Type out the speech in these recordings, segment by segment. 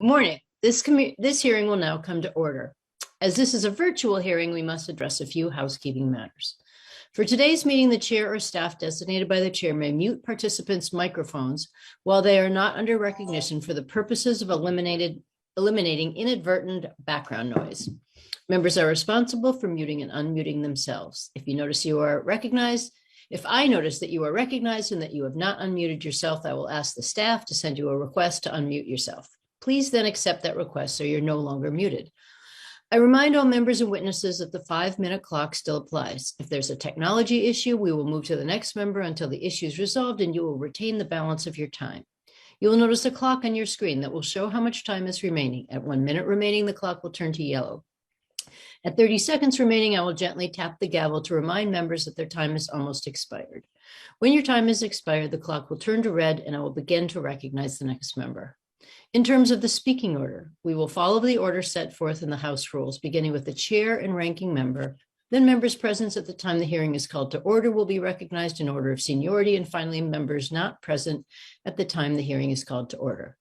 Morning. This hearing will now come to order. As this is a virtual hearing, we must address a few housekeeping matters. For today's meeting, the chair or staff designated by the chair may mute participants' microphones while they are not under recognition for the purposes of eliminating inadvertent background noise. Members are responsible for muting and unmuting themselves. If I notice that you are recognized and that you have not unmuted yourself, I will ask the staff to send you a request to unmute yourself. Please then accept that request so you're no longer muted. I remind all members and witnesses that the 5-minute clock still applies. If there's a technology issue, we will move to the next member until the issue is resolved, and you will retain the balance of your time. You will notice a clock on your screen that will show how much time is remaining. At 1 minute remaining, the clock will turn to yellow. At 30 seconds remaining, I will gently tap the gavel to remind members that their time is almost expired. When your time is expired, the clock will turn to red, and I will begin to recognize the next member. In terms of the speaking order, we will follow the order set forth in the House rules, beginning with the chair and ranking member. Then members present at the time the hearing is called to order will be recognized in order of seniority, and finally, members not present at the time the hearing is called to order.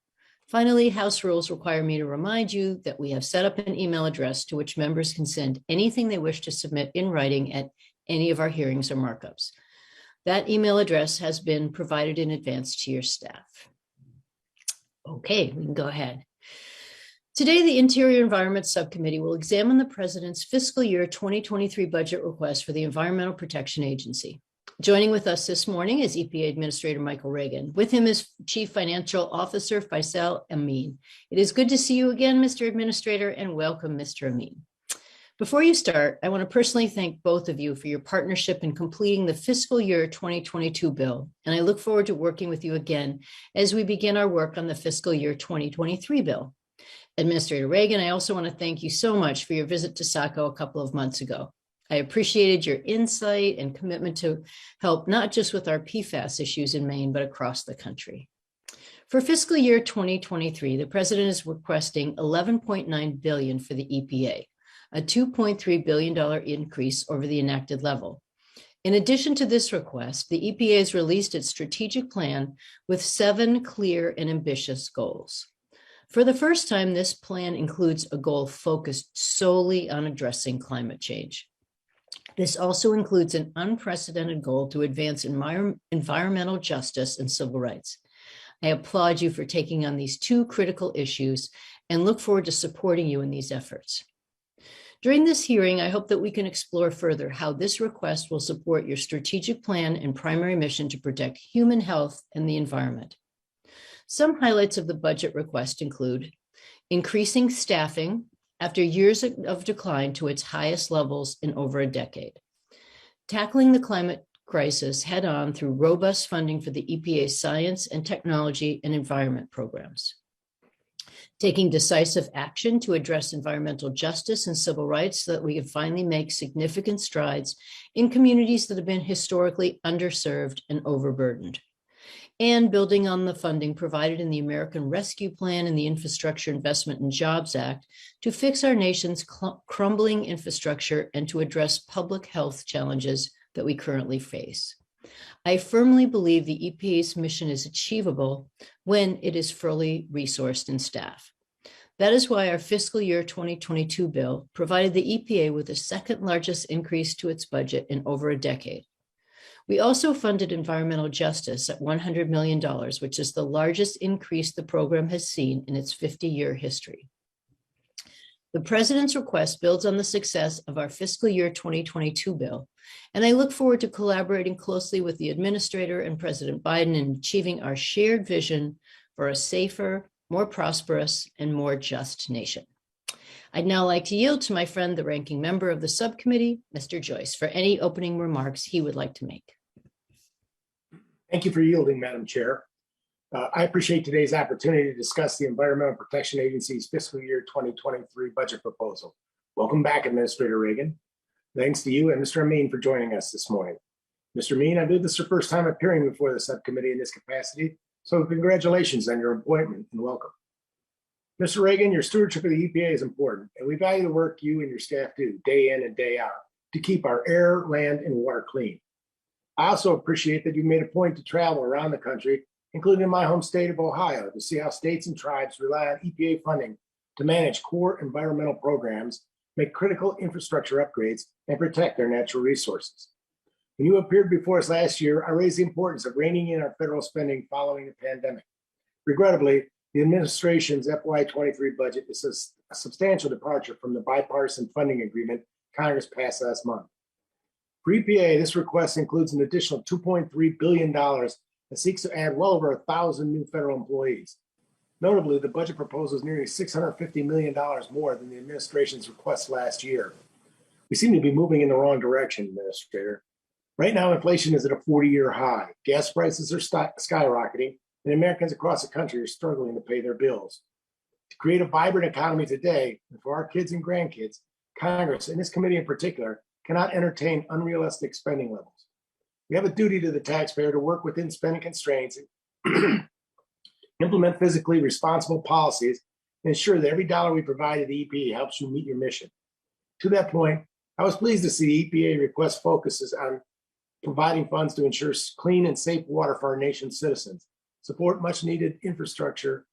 Finally, House rules require me to remind you that we have set up an email address to which members can send anything they wish to submit in writing at any of our hearings or markups. That email address has been provided in advance to your staff. Okay, we can go ahead. Today, the Interior Environment Subcommittee will examine the President's fiscal year 2023 budget request for the Environmental Protection Agency. Joining with us this morning is EPA Administrator Michael Regan. With him is Chief Financial Officer Faisal Amin. It is good to see you again, Mr. Administrator, and welcome, Mr. Amin. Before you start, I want to personally thank both of you for your partnership in completing the fiscal year 2022 bill, and I look forward to working with you again as we begin our work on the fiscal year 2023 bill. Administrator Regan, I also want to thank you so much for your visit to Saco a couple of months ago. I appreciated your insight and commitment to help not just with our PFAS issues in Maine, but across the country. For fiscal year 2023, the President is requesting $11.9 billion for the EPA, a $2.3 billion increase over the enacted level. In addition to this request, the EPA has released its strategic plan with 7 clear and ambitious goals. For the first time, this plan includes a goal focused solely on addressing climate change. This also includes an unprecedented goal to advance environmental justice and civil rights. I applaud you for taking on these 2 critical issues and look forward to supporting you in these efforts. During this hearing, I hope that we can explore further how this request will support your strategic plan and primary mission to protect human health and the environment. Some highlights of the budget request include increasing staffing after years of decline to its highest levels in over a decade, tackling the climate crisis head-on through robust funding for the EPA's science and technology and environment programs, taking decisive action to address environmental justice and civil rights so that we can finally make significant strides in communities that have been historically underserved and overburdened, and building on the funding provided in the American Rescue Plan and the Infrastructure Investment and Jobs Act to fix our nation's crumbling infrastructure and to address public health challenges that we currently face. I firmly believe the EPA's mission is achievable when it is fully resourced and staffed. That is why our fiscal year 2022 bill provided the EPA with the second largest increase to its budget in over a decade. We also funded environmental justice at $100 million, which is the largest increase the program has seen in its 50-year history. The President's request builds on the success of our fiscal year 2022 bill, and I look forward to collaborating closely with the Administrator and President Biden in achieving our shared vision for a safer, more prosperous, and more just nation. I'd now like to yield to my friend, the ranking member of the subcommittee, Mr. Joyce, for any opening remarks he would like to make. Thank you for yielding, Madam Chair. I appreciate today's opportunity to discuss the Environmental Protection Agency's fiscal year 2023 budget proposal. Welcome back, Administrator Regan. Thanks to you and Mr. Amin for joining us this morning. Mr. Amin, I believe this is your first time appearing before the subcommittee in this capacity, so congratulations on your appointment and welcome. Mr. Regan, your stewardship of the EPA is important, and we value the work you and your staff do day in and day out to keep our air, land, and water clean. I also appreciate that you made a point to travel around the country including in my home state of Ohio, to see how states and tribes rely on EPA funding to manage core environmental programs, make critical infrastructure upgrades, and protect their natural resources. When you appeared before us last year, I raised the importance of reining in our federal spending following the pandemic. Regrettably, the administration's FY23 budget is a substantial departure from the bipartisan funding agreement Congress passed last month. For EPA, this request includes an additional $2.3 billion that seeks to add well over 1,000 new federal employees. Notably, the budget proposal is nearly $650 million more than the administration's request last year. We seem to be moving in the wrong direction, Administrator. Right now, inflation is at a 40-year high. Gas prices are skyrocketing, and Americans across the country are struggling to pay their bills. To create a vibrant economy today, and for our kids and grandkids, Congress, and this committee in particular, cannot entertain unrealistic spending levels. We have a duty to the taxpayer to work within spending constraints, implement fiscally responsible policies, and ensure that every dollar we provide to the EPA helps you meet your mission. To that point, I was pleased to see the EPA request focuses on providing funds to ensure clean and safe water for our nation's citizens, support much needed infrastructure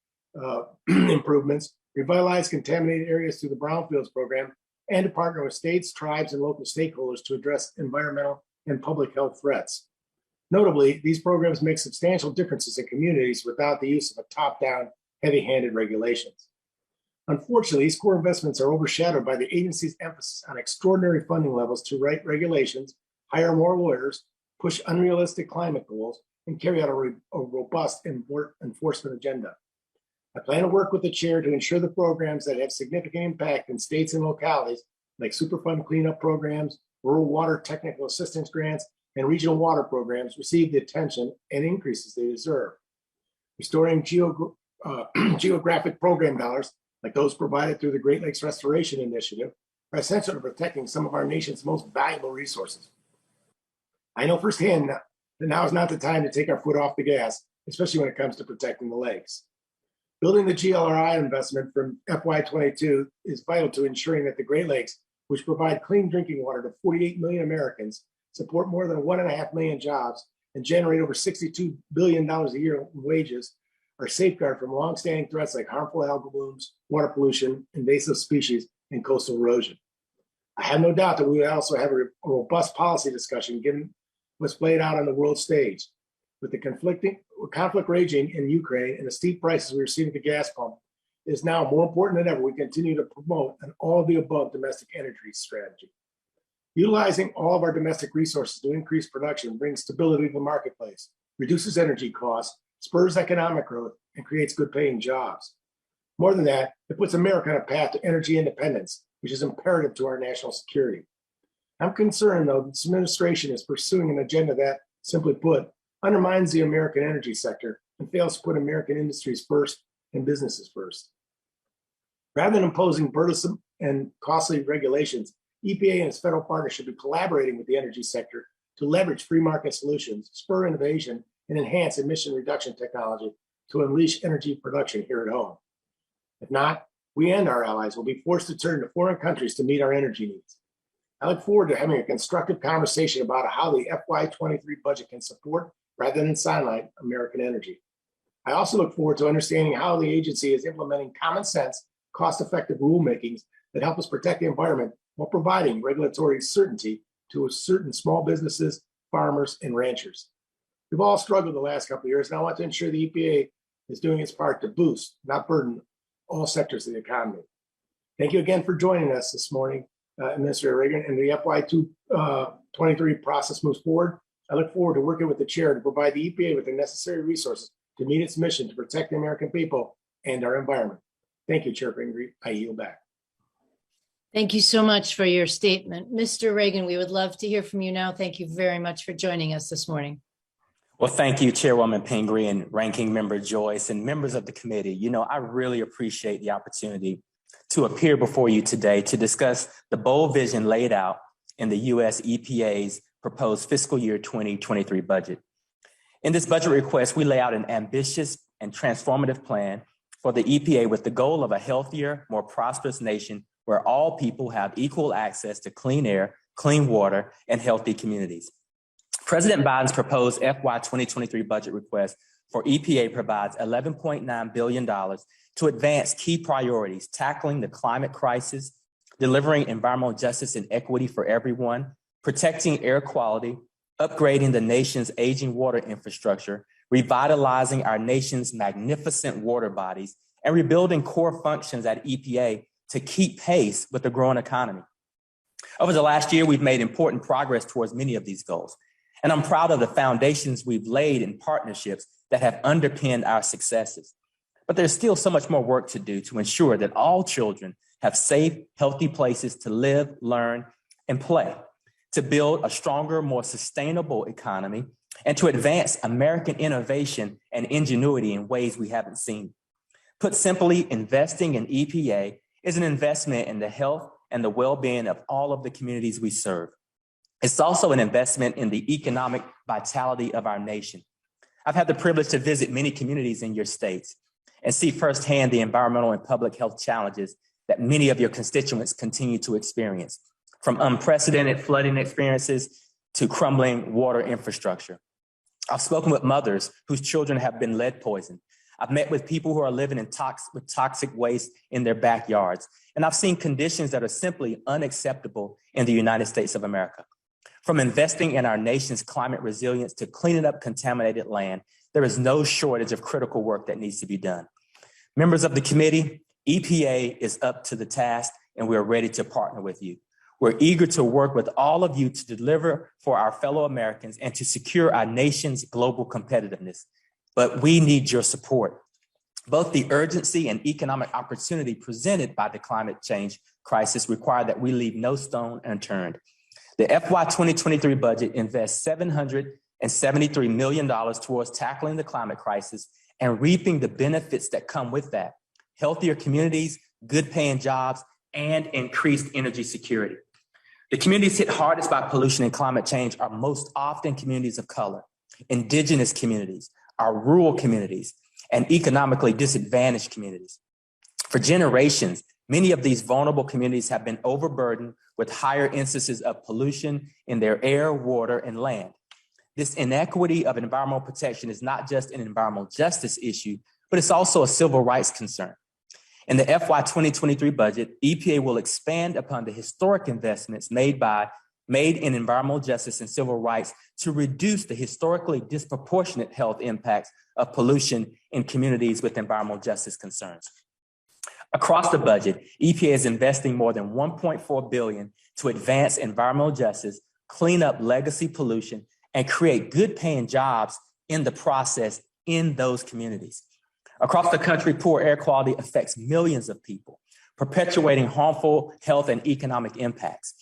improvements, revitalize contaminated areas through the Brownfields program, and to partner with states, tribes, and local stakeholders to address environmental and public health threats. Notably, these programs make substantial differences in communities without the use of a top-down, heavy-handed regulations. Unfortunately, these core investments are overshadowed by the agency's emphasis on extraordinary funding levels to write regulations, hire more lawyers, push unrealistic climate goals, and carry out a robust enforcement agenda. I plan to work with the chair to ensure the programs that have significant impact in states and localities, like Superfund cleanup programs, rural water technical assistance grants, and regional water programs, receive the attention and increases they deserve. Restoring geographic program dollars, like those provided through the Great Lakes Restoration Initiative, are essential to protecting some of our nation's most valuable resources. I know firsthand that now is not the time to take our foot off the gas, especially when it comes to protecting the lakes. Building the GLRI investment from FY22 is vital to ensuring that the Great Lakes, which provide clean drinking water to 48 million Americans, support more than 1.5 million jobs, and generate over $62 billion a year in wages, are safeguarded from longstanding threats like harmful algal blooms, water pollution, invasive species, and coastal erosion. I have no doubt that we will also have a robust policy discussion given what's played out on the world stage. With the conflict raging in Ukraine and the steep prices we are seeing at the gas pump, it is now more important than ever we continue to promote an all-of-the-above domestic energy strategy. Utilizing all of our domestic resources to increase production brings stability to the marketplace, reduces energy costs, spurs economic growth, and creates good-paying jobs. More than that, it puts America on a path to energy independence, which is imperative to our national security. I'm concerned, though, that this administration is pursuing an agenda that, simply put, undermines the American energy sector and fails to put American industries first and businesses first. Rather than imposing burdensome and costly regulations, EPA and its federal partners should be collaborating with the energy sector to leverage free market solutions, spur innovation, and enhance emission reduction technology to unleash energy production here at home. If not, we and our allies will be forced to turn to foreign countries to meet our energy needs. I look forward to having a constructive conversation about how the FY23 budget can support rather than sideline American energy. I also look forward to understanding how the agency is implementing common sense, cost-effective rulemakings that help us protect the environment while providing regulatory certainty to certain small businesses, farmers, and ranchers. We've all struggled the last couple of years, and I want to ensure the EPA is doing its part to boost, not burden, all sectors of the economy. Thank you again for joining us this morning, Administrator Regan, and the FY23 process moves forward. I look forward to working with the chair to provide the EPA with the necessary resources to meet its mission to protect the American people and our environment. Thank you, Chair Pingree. I yield back. Thank you so much for your statement. Mr. Regan, we would love to hear from you now. Thank you very much for joining us this morning. Well, thank you, Chairwoman Pingree and Ranking Member Joyce and members of the committee. You know, I really appreciate the opportunity to appear before you today to discuss the bold vision laid out in the U.S. EPA's proposed fiscal year 2023 budget. In this budget request, we lay out an ambitious and transformative plan for the EPA with the goal of a healthier, more prosperous nation where all people have equal access to clean air, clean water, and healthy communities. President Biden's proposed FY 2023 budget request for EPA provides $11.9 billion to advance key priorities, tackling the climate crisis, delivering environmental justice and equity for everyone, protecting air quality, upgrading the nation's aging water infrastructure, revitalizing our nation's magnificent water bodies, and rebuilding core functions at EPA to keep pace with the growing economy. Over the last year, we've made important progress towards many of these goals, and I'm proud of the foundations we've laid in partnerships that have underpinned our successes. But there's still so much more work to do to ensure that all children have safe, healthy places to live, learn, and play, to build a stronger, more sustainable economy, and to advance American innovation and ingenuity in ways we haven't seen. Put simply, investing in EPA is an investment in the health and the well-being of all of the communities we serve. It's also an investment in the economic vitality of our nation. I've had the privilege to visit many communities in your states and see firsthand the environmental and public health challenges that many of your constituents continue to experience, from unprecedented flooding experiences to crumbling water infrastructure. I've spoken with mothers whose children have been lead poisoned. I've met with people who are living with toxic waste in their backyards, and I've seen conditions that are simply unacceptable in the United States of America. From investing in our nation's climate resilience to cleaning up contaminated land, there is no shortage of critical work that needs to be done. Members of the committee, EPA is up to the task, and we are ready to partner with you. We're eager to work with all of you to deliver for our fellow Americans and to secure our nation's global competitiveness. But we need your support. Both the urgency and economic opportunity presented by the climate change crisis require that we leave no stone unturned. The FY 2023 budget invests $773 million towards tackling the climate crisis and reaping the benefits that come with that: healthier communities, good paying jobs, and increased energy security. The communities hit hardest by pollution and climate change are most often communities of color, indigenous communities, our rural communities, and economically disadvantaged communities. For generations, many of these vulnerable communities have been overburdened with higher instances of pollution in their air, water, and land. This inequity of environmental protection is not just an environmental justice issue, but it's also a civil rights concern. In the FY 2023 budget, EPA will expand upon the historic investments made in environmental justice and civil rights to reduce the historically disproportionate health impacts of pollution in communities with environmental justice concerns. Across the budget, EPA is investing more than $1.4 billion to advance environmental justice, clean up legacy pollution, and create good-paying jobs in the process in those communities. Across the country, poor air quality affects millions of people, perpetuating harmful health and economic impacts.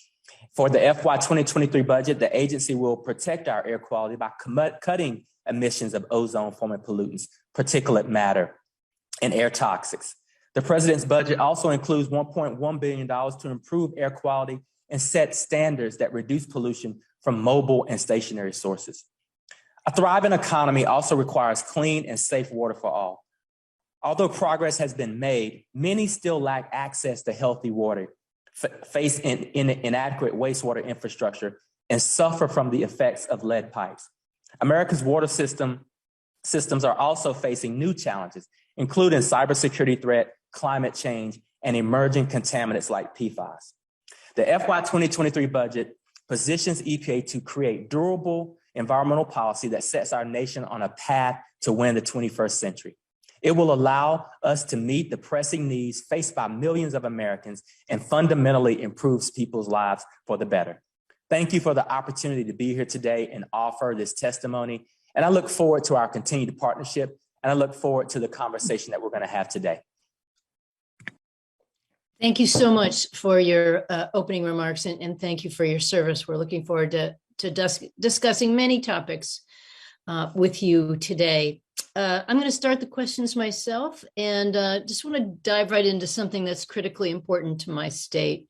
For the FY 2023 budget, the agency will protect our air quality by cutting emissions of ozone-forming pollutants, particulate matter, and air toxics. The president's budget also includes $1.1 billion to improve air quality and set standards that reduce pollution from mobile and stationary sources. A thriving economy also requires clean and safe water for all. Although progress has been made, many still lack access to healthy water, face inadequate wastewater infrastructure, and suffer from the effects of lead pipes. America's water systems are also facing new challenges, including cybersecurity threat, climate change, and emerging contaminants like PFAS. The FY 2023 budget positions EPA to create durable environmental policy that sets our nation on a path to win the 21st century. It will allow us to meet the pressing needs faced by millions of Americans and fundamentally improves people's lives for the better. Thank you for the opportunity to be here today and offer this testimony. And I look forward to our continued partnership, and I look forward to the conversation that we're going to have today. Thank you so much for your opening remarks, and thank you for your service. We're looking forward to discussing many topics with you today. I'm going to start the questions myself, and just want to dive right into something that's critically important to my state.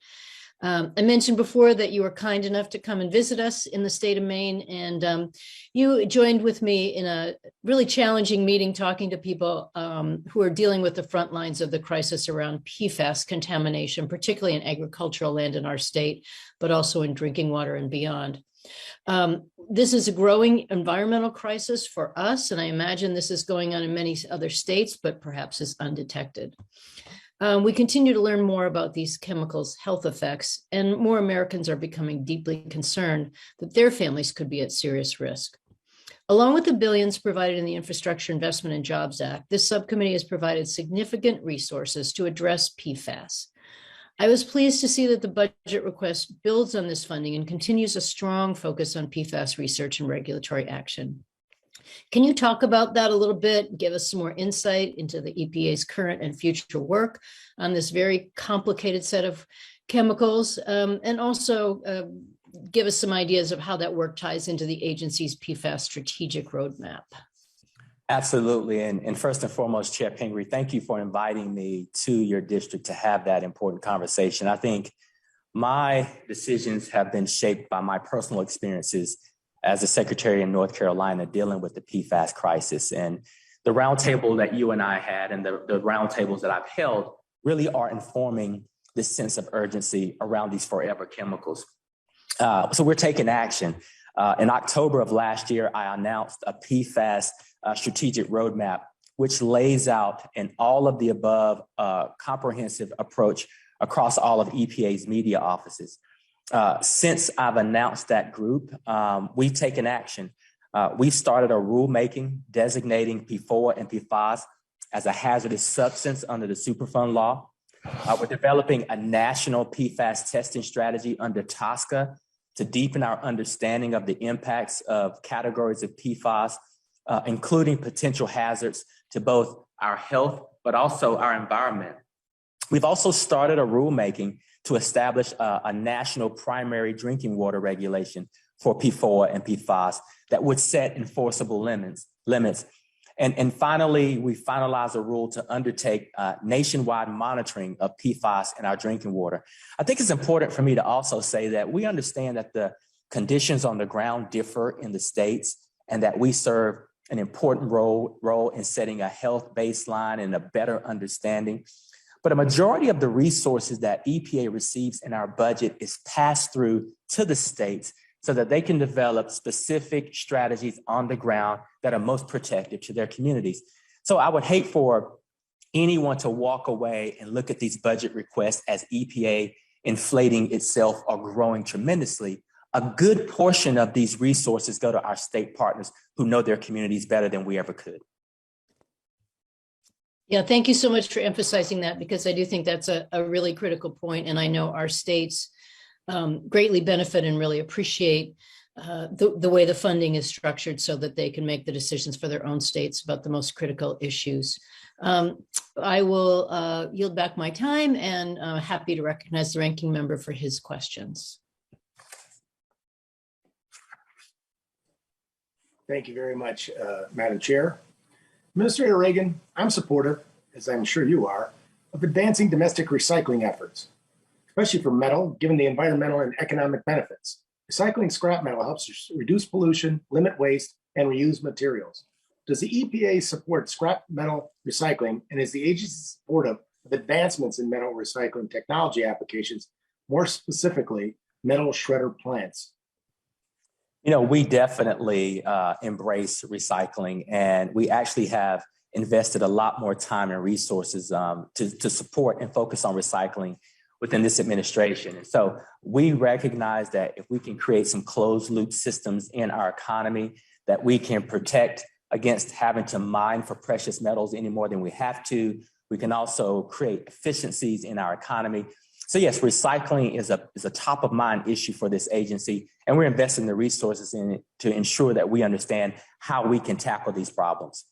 I mentioned before that you were kind enough to come and visit us in the state of Maine, and you joined with me in a really challenging meeting talking to people who are dealing with the front lines of the crisis around PFAS contamination, particularly in agricultural land in our state, but also in drinking water and beyond. This is a growing environmental crisis for us, and I imagine this is going on in many other states, but perhaps is undetected. We continue to learn more about these chemicals' health effects, and more Americans are becoming deeply concerned that their families could be at serious risk. Along with the billions provided in the Infrastructure Investment and Jobs Act, this subcommittee has provided significant resources to address PFAS. I was pleased to see that the budget request builds on this funding and continues a strong focus on PFAS research and regulatory action. Can you talk about that a little bit? Give us some more insight into the EPA's current and future work on this very complicated set of chemicals, and also give us some ideas of how that work ties into the agency's PFAS strategic roadmap. Absolutely. And first and foremost, Chair Pingree, thank you for inviting me to your district to have that important conversation. I think my decisions have been shaped by my personal experiences as a secretary in North Carolina dealing with the PFAS crisis. And the roundtable that you and I had and the roundtables that I've held really are informing this sense of urgency around these forever chemicals. So we're taking action. In October of last year, I announced a PFAS strategic roadmap, which lays out an all of the above comprehensive approach across all of EPA's media offices. Since I've announced that group, we've taken action. We started a rulemaking designating PFOA and PFAS as a hazardous substance under the Superfund law. We're developing a national PFAS testing strategy under TSCA to deepen our understanding of the impacts of categories of PFAS, including potential hazards to both our health, but also our environment. We've also started a rulemaking to establish a national primary drinking water regulation for PFOA and PFAS that would set enforceable limits. And finally, we finalized a rule to undertake nationwide monitoring of PFAS in our drinking water. I think it's important for me to also say that we understand that the conditions on the ground differ in the states and that we serve an important role in setting a health baseline and a better understanding. But a majority of the resources that EPA receives in our budget is passed through to the states so that they can develop specific strategies on the ground that are most protective to their communities. So I would hate for anyone to walk away and look at these budget requests as EPA inflating itself or growing tremendously. A good portion of these resources go to our state partners who know their communities better than we ever could. Yeah, thank you so much for emphasizing that, because I do think that's a really critical point. And I know our states greatly benefit and really appreciate the way the funding is structured so that they can make the decisions for their own states about the most critical issues. I will yield back my time and happy to recognize the ranking member for his questions. Thank you very much, Madam Chair. Administrator Regan, I'm supportive, as I'm sure you are, of advancing domestic recycling efforts, especially for metal, given the environmental and economic benefits. Recycling scrap metal helps reduce pollution, limit waste, and reuse materials. Does the EPA support scrap metal recycling, and is the agency supportive of advancements in metal recycling technology applications, more specifically, metal shredder plants? You know, we definitely embrace recycling, and we actually have invested a lot more time and resources to support and focus on recycling within this administration. And so we recognize that if we can create some closed loop systems in our economy, that we can protect against having to mine for precious metals any more than we have to. We can also create efficiencies in our economy. So yes, recycling is a top of mind issue for this agency, and we're investing the resources in it to ensure that we understand how we can tackle these problems.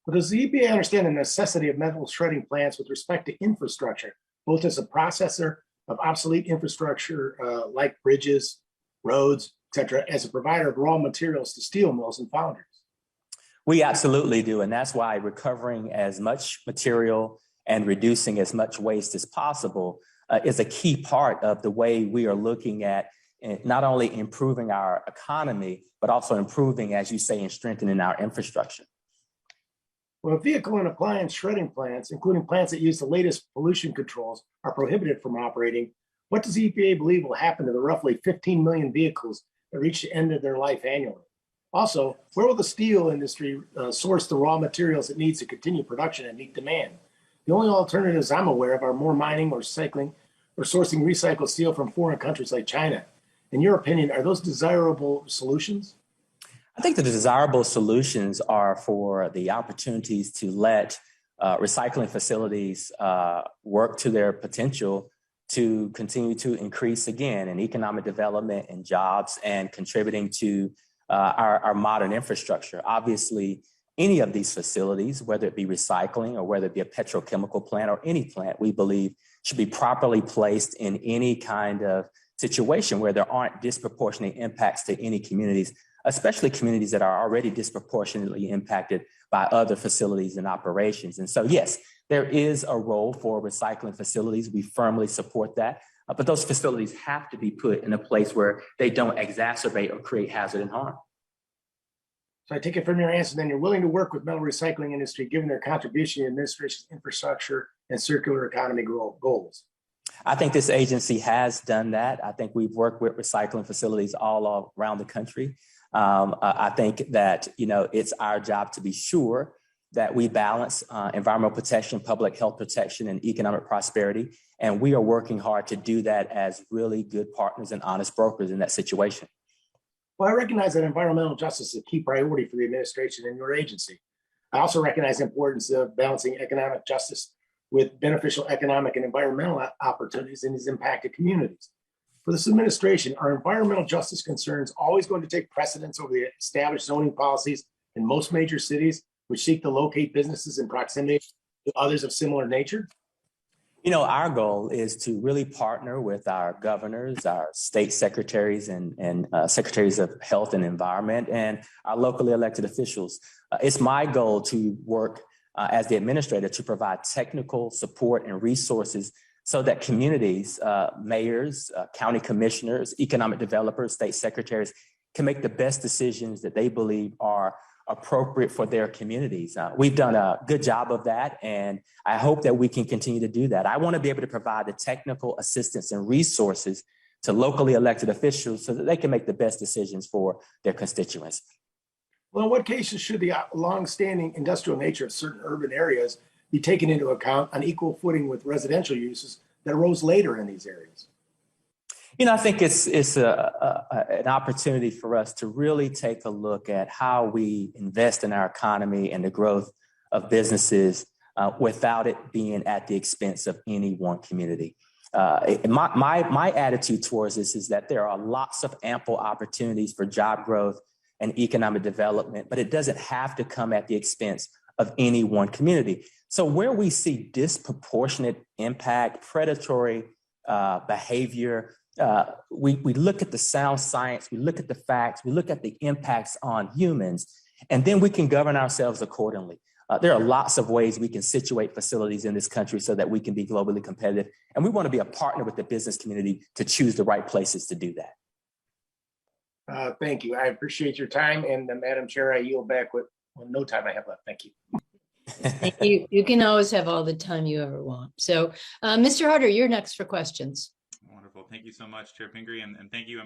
But does the EPA understand the necessity of metal shredding plants with respect to infrastructure, both as a processor of obsolete infrastructure like bridges, roads, et cetera, as a provider of raw materials to steel mills and foundries? We absolutely do, and that's why recovering as much material and reducing as much waste as possible is a key part of the way we are looking at not only improving our economy, but also improving, as you say, and strengthening our infrastructure. Well, vehicle and appliance shredding plants, including plants that use the latest pollution controls, are prohibited from operating, what does the EPA believe will happen to the roughly 15 million vehicles that reach the end of their life annually? Also, where will the steel industry source the raw materials it needs to continue production and meet demand? The only alternatives I'm aware of are more mining or recycling or sourcing recycled steel from foreign countries like China. In your opinion, are those desirable solutions? I think the desirable solutions are for the opportunities to let recycling facilities work to their potential to continue to increase again in economic development and jobs and contributing to our modern infrastructure. Obviously, any of these facilities, whether it be recycling or whether it be a petrochemical plant or any plant, we believe should be properly placed in any kind of situation where there aren't disproportionate impacts to any communities, especially communities that are already disproportionately impacted by other facilities and operations. And so, yes, there is a role for recycling facilities. We firmly support that. But those facilities have to be put in a place where they don't exacerbate or create hazard and harm. So I take it from your answer, then you're willing to work with metal recycling industry, given their contribution to the administration's infrastructure and circular economy goals. I think this agency has done that. I think we've worked with recycling facilities all around the country. I think that, it's our job to be sure that we balance environmental protection, public health protection, and economic prosperity. And we are working hard to do that as really good partners and honest brokers in that situation. Well, I recognize that environmental justice is a key priority for the administration and your agency. I also recognize the importance of balancing economic justice with beneficial economic and environmental opportunities in these impacted communities. For this administration, are environmental justice concerns always going to take precedence over the established zoning policies in most major cities, which seek to locate businesses in proximity to others of similar nature? Our goal is to really partner with our governors, our state secretaries and secretaries of health and environment, and our locally elected officials. It's my goal to work as the administrator to provide technical support and resources so that communities, mayors, county commissioners, economic developers, state secretaries can make the best decisions that they believe are appropriate for their communities. We've done a good job of that, and I hope that we can continue to do that. I want to be able to provide the technical assistance and resources to locally elected officials so that they can make the best decisions for their constituents. Well, in what cases should the long-standing industrial nature of certain urban areas be taken into account on equal footing with residential uses that arose later in these areas? I think it's an opportunity for us to really take a look at how we invest in our economy and the growth of businesses without it being at the expense of any one community. My attitude towards this is that there are lots of ample opportunities for job growth and economic development, but it doesn't have to come at the expense of any one community. So where we see disproportionate impact, predatory behavior, we look at the sound science, we look at the facts, we look at the impacts on humans, and then we can govern ourselves accordingly. There are lots of ways we can situate facilities in this country so that we can be globally competitive, and we want to be a partner with the business community to choose the right places to do that. Thank you. I appreciate your time, and Madam Chair, I yield back with no time I have left. Thank you. Thank you. You can always have all the time you ever want. So, Mr. Harder, you're next for questions. Wonderful. Thank you so much, Chair Pingree, and thank you,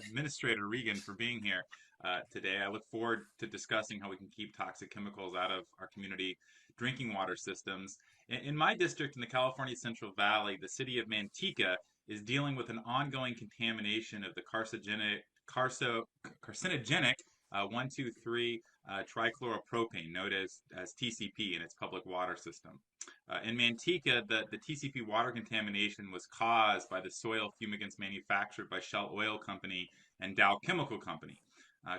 Administrator Regan, for being here today. I look forward to discussing how we can keep toxic chemicals out of our community drinking water systems. In my district in the California Central Valley, the city of Manteca is dealing with an ongoing contamination of the carcinogenic 1,2,3 trichloropropane, known as TCP, in its public water system. In Manteca, the TCP water contamination was caused by the soil fumigants manufactured by Shell Oil Company and Dow Chemical Company.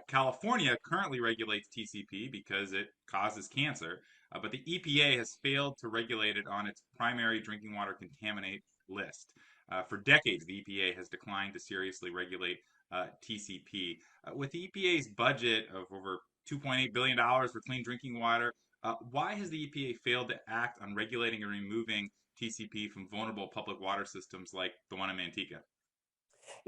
California currently regulates TCP because it causes cancer, but the EPA has failed to regulate it on its primary drinking water contaminant list. For decades, the EPA has declined to seriously regulate TCP. With the EPA's budget of over $2.8 billion for clean drinking water, why has the EPA failed to act on regulating and removing TCP from vulnerable public water systems like the one in Manteca?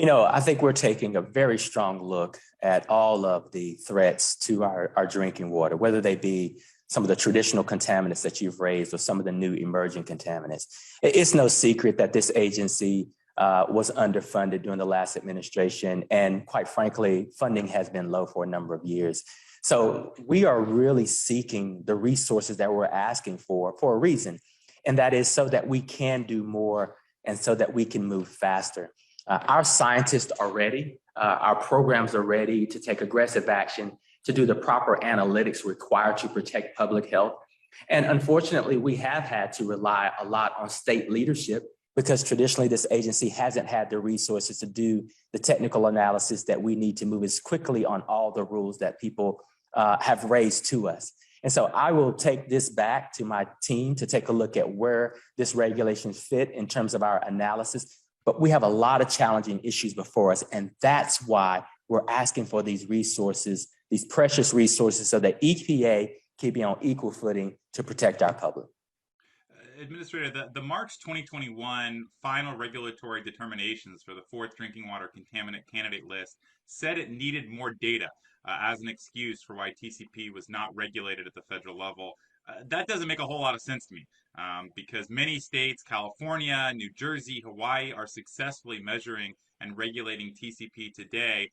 I think we're taking a very strong look at all of the threats to our drinking water, whether they be some of the traditional contaminants that you've raised or some of the new emerging contaminants. It's no secret that this agency was underfunded during the last administration. And quite frankly, funding has been low for a number of years. So we are really seeking the resources that we're asking for a reason. And that is so that we can do more and so that we can move faster. Our scientists are ready. Our programs are ready to take aggressive action to do the proper analytics required to protect public health. And unfortunately, we have had to rely a lot on state leadership because traditionally this agency hasn't had the resources to do the technical analysis that we need to move as quickly on all the rules that people have raised to us. And so I will take this back to my team to take a look at where this regulation fit in terms of our analysis. But we have a lot of challenging issues before us. And that's why we're asking for these resources, these precious resources, so that EPA can be on equal footing to protect our public. Administrator, the March 2021 final regulatory determinations for the fourth drinking water contaminant candidate list said it needed more data as an excuse for why TCP was not regulated at the federal level. That doesn't make a whole lot of sense to me because many states, California, New Jersey, Hawaii, are successfully measuring and regulating TCP today.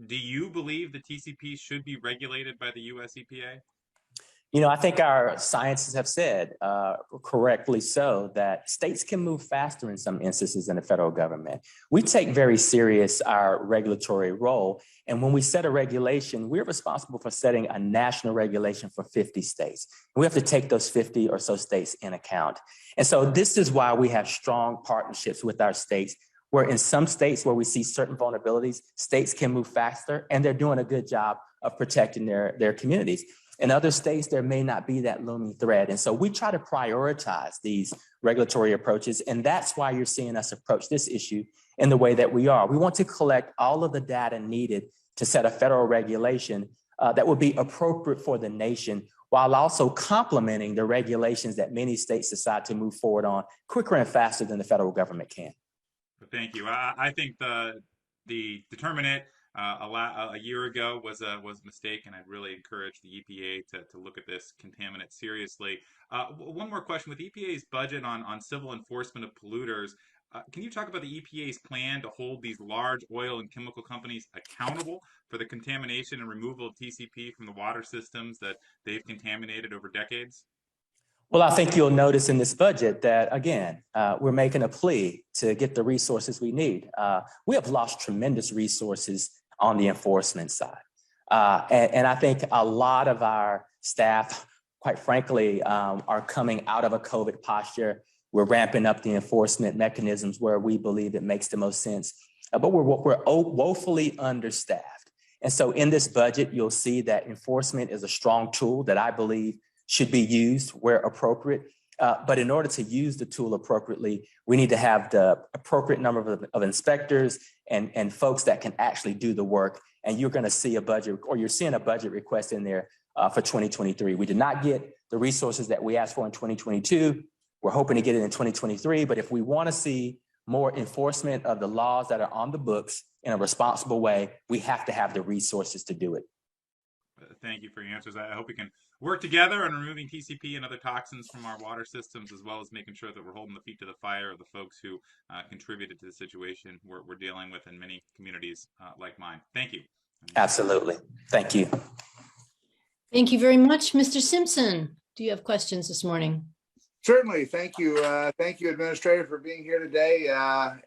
Do you believe the TCP should be regulated by the US EPA? You know, I think our scientists have said, correctly so, that states can move faster in some instances than the federal government. We take very serious our regulatory role. And when we set a regulation, we're responsible for setting a national regulation for 50 states. We have to take those 50 or so states in account. And so this is why we have strong partnerships with our states, where in some states where we see certain vulnerabilities, states can move faster and they're doing a good job of protecting their communities. In other states, there may not be that looming threat. And so we try to prioritize these regulatory approaches. And that's why you're seeing us approach this issue in the way that we are. We want to collect all of the data needed to set a federal regulation that would be appropriate for the nation, while also complementing the regulations that many states decide to move forward on quicker and faster than the federal government can. Thank you. I think the determinant a year ago was a mistake, and I'd really encourage the EPA to look at this contaminant seriously. One more question: with EPA's budget on civil enforcement of polluters, can you talk about the EPA's plan to hold these large oil and chemical companies accountable for the contamination and removal of TCP from the water systems that they've contaminated over decades? Well, I think you'll notice in this budget that, again, we're making a plea to get the resources we need. We have lost tremendous resources on the enforcement side. And I think a lot of our staff, quite frankly, are coming out of a COVID posture. We're ramping up the enforcement mechanisms where we believe it makes the most sense, but we're woefully understaffed. And so in this budget, you'll see that enforcement is a strong tool that I believe should be used where appropriate. But in order to use the tool appropriately, we need to have the appropriate number of inspectors and folks that can actually do the work. And you're going to see a budget, or you're seeing a budget request in there for 2023. We did not get the resources that we asked for in 2022. We're hoping to get it in 2023. But if we want to see more enforcement of the laws that are on the books in a responsible way, we have to have the resources to do it. Thank you for your answers. I hope we can work together on removing TCP and other toxins from our water systems, as well as making sure that we're holding the feet to the fire of the folks who contributed to the situation we're dealing with in many communities like mine. Thank you. Absolutely. Thank you. Thank you very much. Mr. Simpson, do you have questions this morning? Certainly. Thank you. Thank you, Administrator, for being here today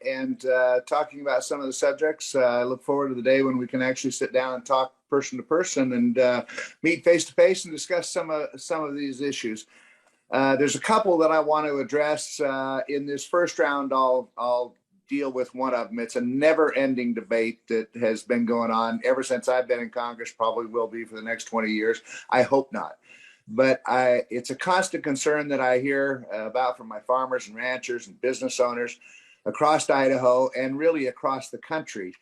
and talking about some of the subjects. I look forward to the day when we can actually sit down and talk person to person and meet face to face and discuss some of these issues. There's a couple that I want to address in this first round. I'll deal with one of them. It's a never-ending debate that has been going on ever since I've been in Congress, probably will be for the next 20 years. I hope not. But it's a constant concern that I hear about from my farmers and ranchers and business owners across Idaho and really across the country.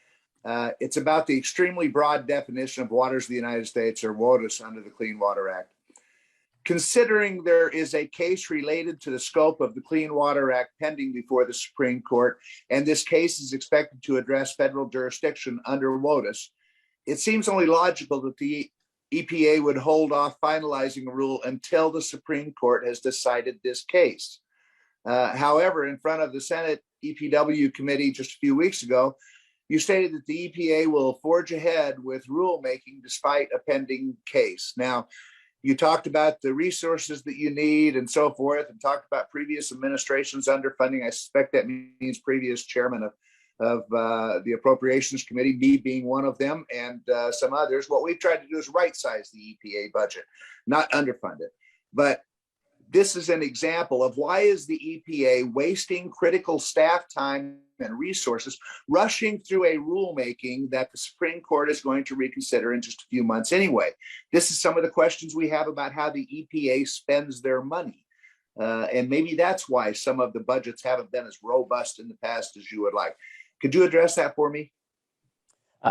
It's about the extremely broad definition of waters of the United States, or WOTUS, under the Clean Water Act. Considering there is a case related to the scope of the Clean Water Act pending before the Supreme Court, and this case is expected to address federal jurisdiction under WOTUS, it seems only logical that the EPA would hold off finalizing a rule until the Supreme Court has decided this case. However, in front of the Senate EPW committee just a few weeks ago, you stated that the EPA will forge ahead with rulemaking despite a pending case. Now, you talked about the resources that you need and so forth, and talked about previous administrations underfunding. I suspect that means previous chairman of the Appropriations Committee, me being one of them, and some others. What we've tried to do is right-size the EPA budget, not underfund it. But this is an example of why is the EPA wasting critical staff time and resources rushing through a rulemaking that the Supreme Court is going to reconsider in just a few months anyway. This is some of the questions we have about how the EPA spends their money. And maybe that's why some of the budgets haven't been as robust in the past as you would like. Could you address that for me?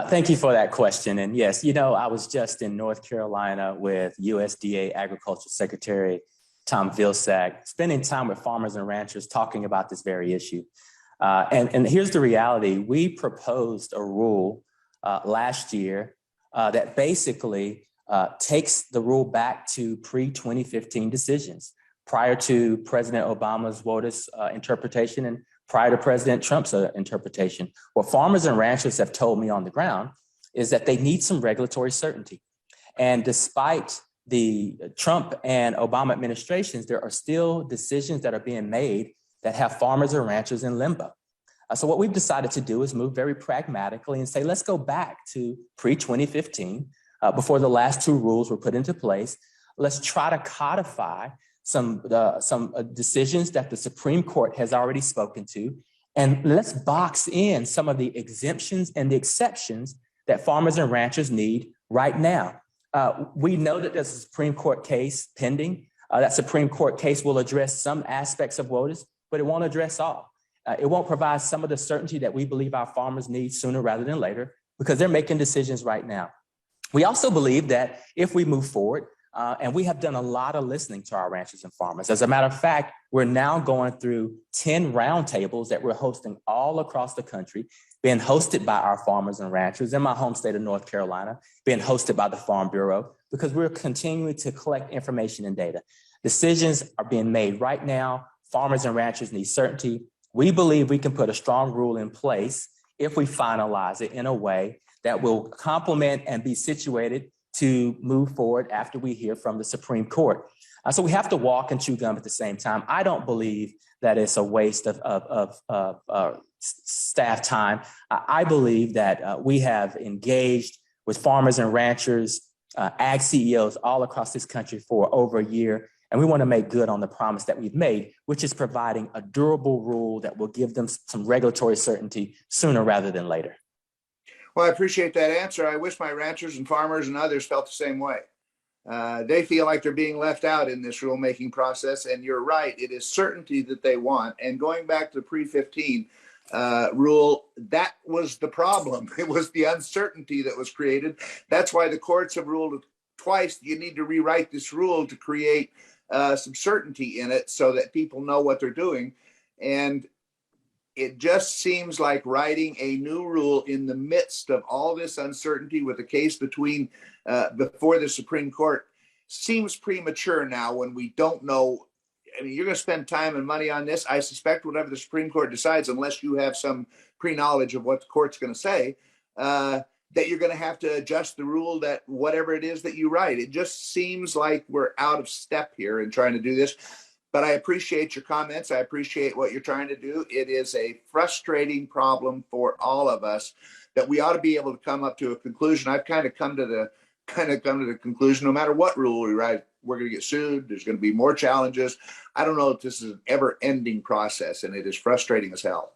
Thank you for that question. And yes, I was just in North Carolina with USDA Agriculture Secretary Tom Vilsack, spending time with farmers and ranchers talking about this very issue. And here's the reality. We proposed a rule last year that basically takes the rule back to pre-2015 decisions, prior to President Obama's WOTUS interpretation and prior to President Trump's interpretation. What farmers and ranchers have told me on the ground is that they need some regulatory certainty. And despite the Trump and Obama administrations, there are still decisions that are being made that have farmers and ranchers in limbo. So what we've decided to do is move very pragmatically and say, let's go back to pre-2015, before the last two rules were put into place. Let's try to codify some decisions that the Supreme Court has already spoken to, and let's box in some of the exemptions and the exceptions that farmers and ranchers need right now. We know that there's a Supreme Court case pending. That Supreme Court case will address some aspects of WOTUS, but it won't address all. It won't provide some of the certainty that we believe our farmers need sooner rather than later, because they're making decisions right now. We also believe that if we move forward, and we have done a lot of listening to our ranchers and farmers. As a matter of fact, we're now going through 10 roundtables that we're hosting all across the country, being hosted by our farmers and ranchers in my home state of North Carolina, being hosted by the Farm Bureau, because we're continuing to collect information and data. Decisions are being made right now. Farmers and ranchers need certainty. We believe we can put a strong rule in place if we finalize it in a way that will complement and be situated to move forward after we hear from the Supreme Court. So we have to walk and chew gum at the same time. I don't believe that it's a waste of staff time. I believe that we have engaged with farmers and ranchers, ag CEOs all across this country for over a year, and we want to make good on the promise that we've made, which is providing a durable rule that will give them some regulatory certainty sooner rather than later. Well, I appreciate that answer. I wish my ranchers and farmers and others felt the same way. They feel like they're being left out in this rulemaking process. And you're right, it is certainty that they want. And going back to the pre-15 rule, that was the problem. It was the uncertainty that was created. That's why the courts have ruled twice. You need to rewrite this rule to create some certainty in it so that people know what they're doing. And it just seems like writing a new rule in the midst of all this uncertainty with the case before the Supreme Court seems premature now when we don't know. I mean, you're going to spend time and money on this. I suspect whatever the Supreme Court decides, unless you have some pre-knowledge of what the court's going to say, that you're going to have to adjust the rule that whatever it is that you write. It just seems like we're out of step here in trying to do this. But I appreciate your comments. I appreciate what you're trying to do. It is a frustrating problem for all of us that we ought to be able to come up to a conclusion. I've come to the conclusion, no matter what rule we write, we're going to get sued. There's going to be more challenges. I don't know if this is an ever-ending process, and it is frustrating as hell.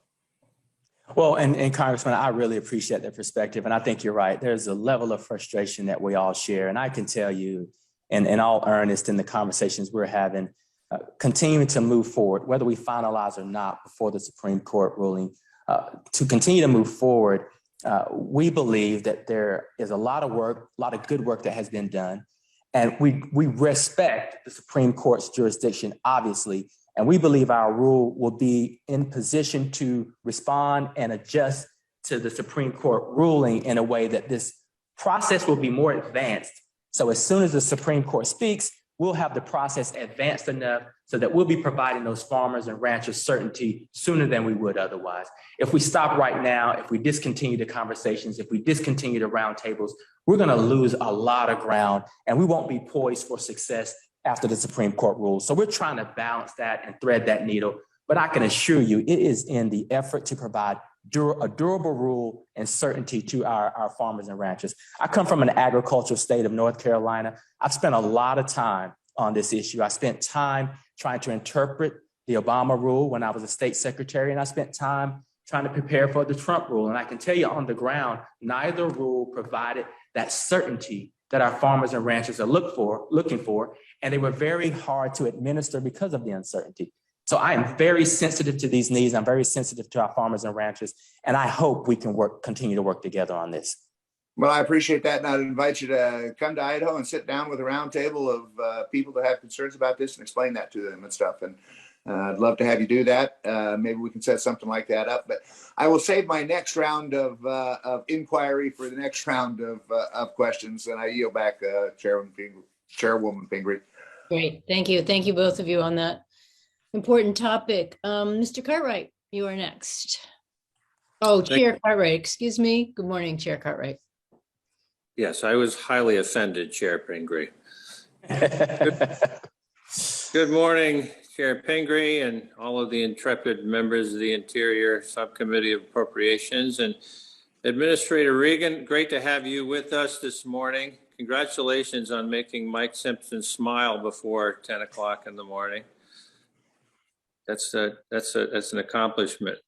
Well, and Congressman, I really appreciate that perspective. And I think you're right. There's a level of frustration that we all share. And I can tell you, in all earnest, in the conversations we're having, continuing to move forward, whether we finalize or not before the Supreme Court ruling, to continue to move forward, we believe that there is a lot of work, a lot of good work that has been done. And we respect the Supreme Court's jurisdiction, obviously, and we believe our rule will be in position to respond and adjust to the Supreme Court ruling in a way that this process will be more advanced. So as soon as the Supreme Court speaks, we'll have the process advanced enough so that we'll be providing those farmers and ranchers certainty sooner than we would otherwise. If we stop right now, if we discontinue the conversations, if we discontinue the roundtables, we're going to lose a lot of ground and we won't be poised for success after the Supreme Court rules. So we're trying to balance that and thread that needle. But I can assure you, it is in the effort to provide a durable rule and certainty to our farmers and ranchers. I come from an agricultural state of North Carolina. I've spent a lot of time on this issue. I spent time trying to interpret the Obama rule when I was a state secretary, and I spent time trying to prepare for the Trump rule. And I can tell you on the ground, neither rule provided that certainty that our farmers and ranchers are looking for, and they were very hard to administer because of the uncertainty. So I am very sensitive to these needs. I'm very sensitive to our farmers and ranchers, and I hope we can continue to work together on this. Well, I appreciate that, and I'd invite you to come to Idaho and sit down with a round table of people that have concerns about this and explain that to them and stuff. And I'd love to have you do that. Maybe we can set something like that up. But I will save my next round of inquiry for the next round of questions, and I yield back, Chairwoman Pingree. Great. Thank you. Thank you, both of you, on that important topic. Mr. Cartwright, you are next. Oh, Chair Cartwright, excuse me. Good morning, Chair Cartwright. Yes, I was highly offended, Chair Pingree. Good morning, Chair Pingree and all of the intrepid members of the Interior Subcommittee of Appropriations, and Administrator Regan, great to have you with us this morning. Congratulations on making Mike Simpson smile before 10 o'clock in the morning. That's an accomplishment.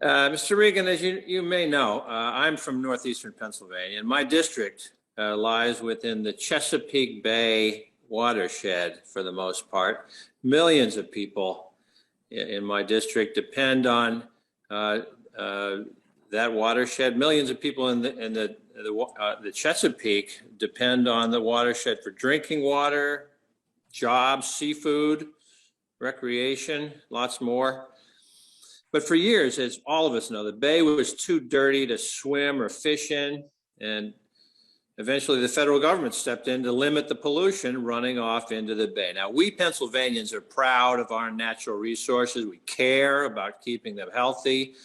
Mr. Regan, as you may know, I'm from northeastern Pennsylvania, and my district lies within the Chesapeake Bay watershed for the most part. Millions of people in my district depend on that watershed. Millions of people in the Chesapeake depend on the watershed for drinking water, jobs, seafood, recreation, lots more. But for years, as all of us know, the bay was too dirty to swim or fish in, and eventually the federal government stepped in to limit the pollution running off into the bay. Now, we Pennsylvanians are proud of our natural resources. We care about keeping them healthy,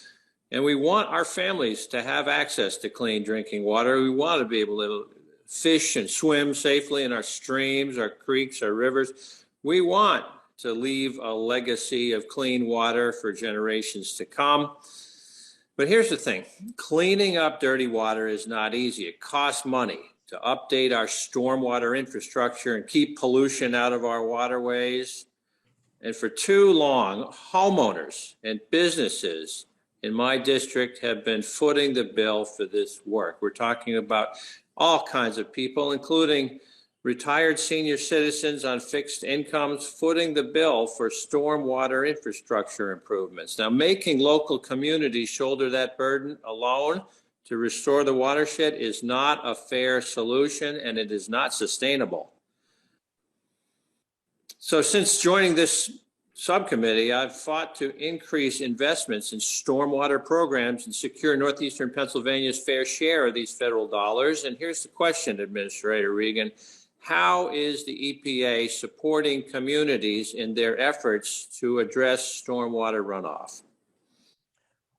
and we want our families to have access to clean drinking water. We want to be able to fish and swim safely in our streams, our creeks, our rivers. We want to leave a legacy of clean water for generations to come. But here's the thing, cleaning up dirty water is not easy. It costs money to update our stormwater infrastructure and keep pollution out of our waterways. And for too long, homeowners and businesses in my district have been footing the bill for this work. We're talking about all kinds of people, including retired senior citizens on fixed incomes, footing the bill for stormwater infrastructure improvements. Now, making local communities shoulder that burden alone to restore the watershed is not a fair solution, and it is not sustainable. So since joining this subcommittee, I've fought to increase investments in stormwater programs and secure northeastern Pennsylvania's fair share of these federal dollars. And here's the question, Administrator Regan. How is the EPA supporting communities in their efforts to address stormwater runoff?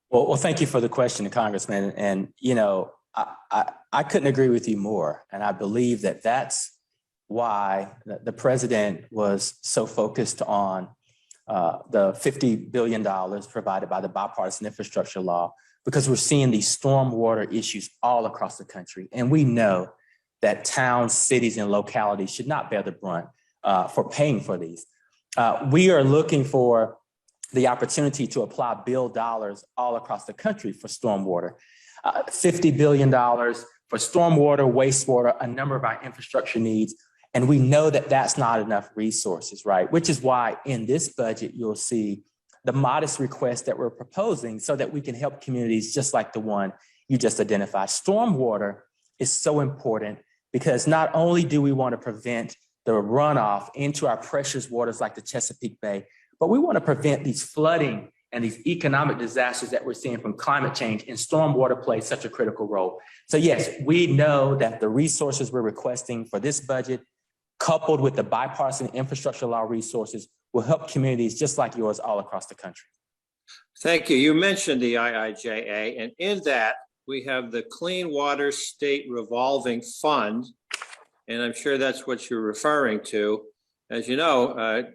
Well, thank you for the question, Congressman. And, you know, I couldn't agree with you more. And I believe that that's why the president was so focused on the $50 billion provided by the bipartisan infrastructure law, because we're seeing these stormwater issues all across the country. And we know that towns, cities, and localities should not bear the brunt for paying for these. We are looking for the opportunity to apply bill dollars all across the country for stormwater. $50 billion for stormwater, wastewater, a number of our infrastructure needs. And we know that that's not enough resources, right? Which is why in this budget, you'll see the modest request that we're proposing so that we can help communities just like the one you just identified. Stormwater is so important because not only do we want to prevent the runoff into our precious waters like the Chesapeake Bay, but we want to prevent these flooding and these economic disasters that we're seeing from climate change, and stormwater plays such a critical role. So yes, we know that the resources we're requesting for this budget, coupled with the bipartisan infrastructure law resources, will help communities just like yours all across the country. Thank you. You mentioned the IIJA, and in that we have the Clean Water State Revolving Fund, and I'm sure that's what you're referring to. As you know,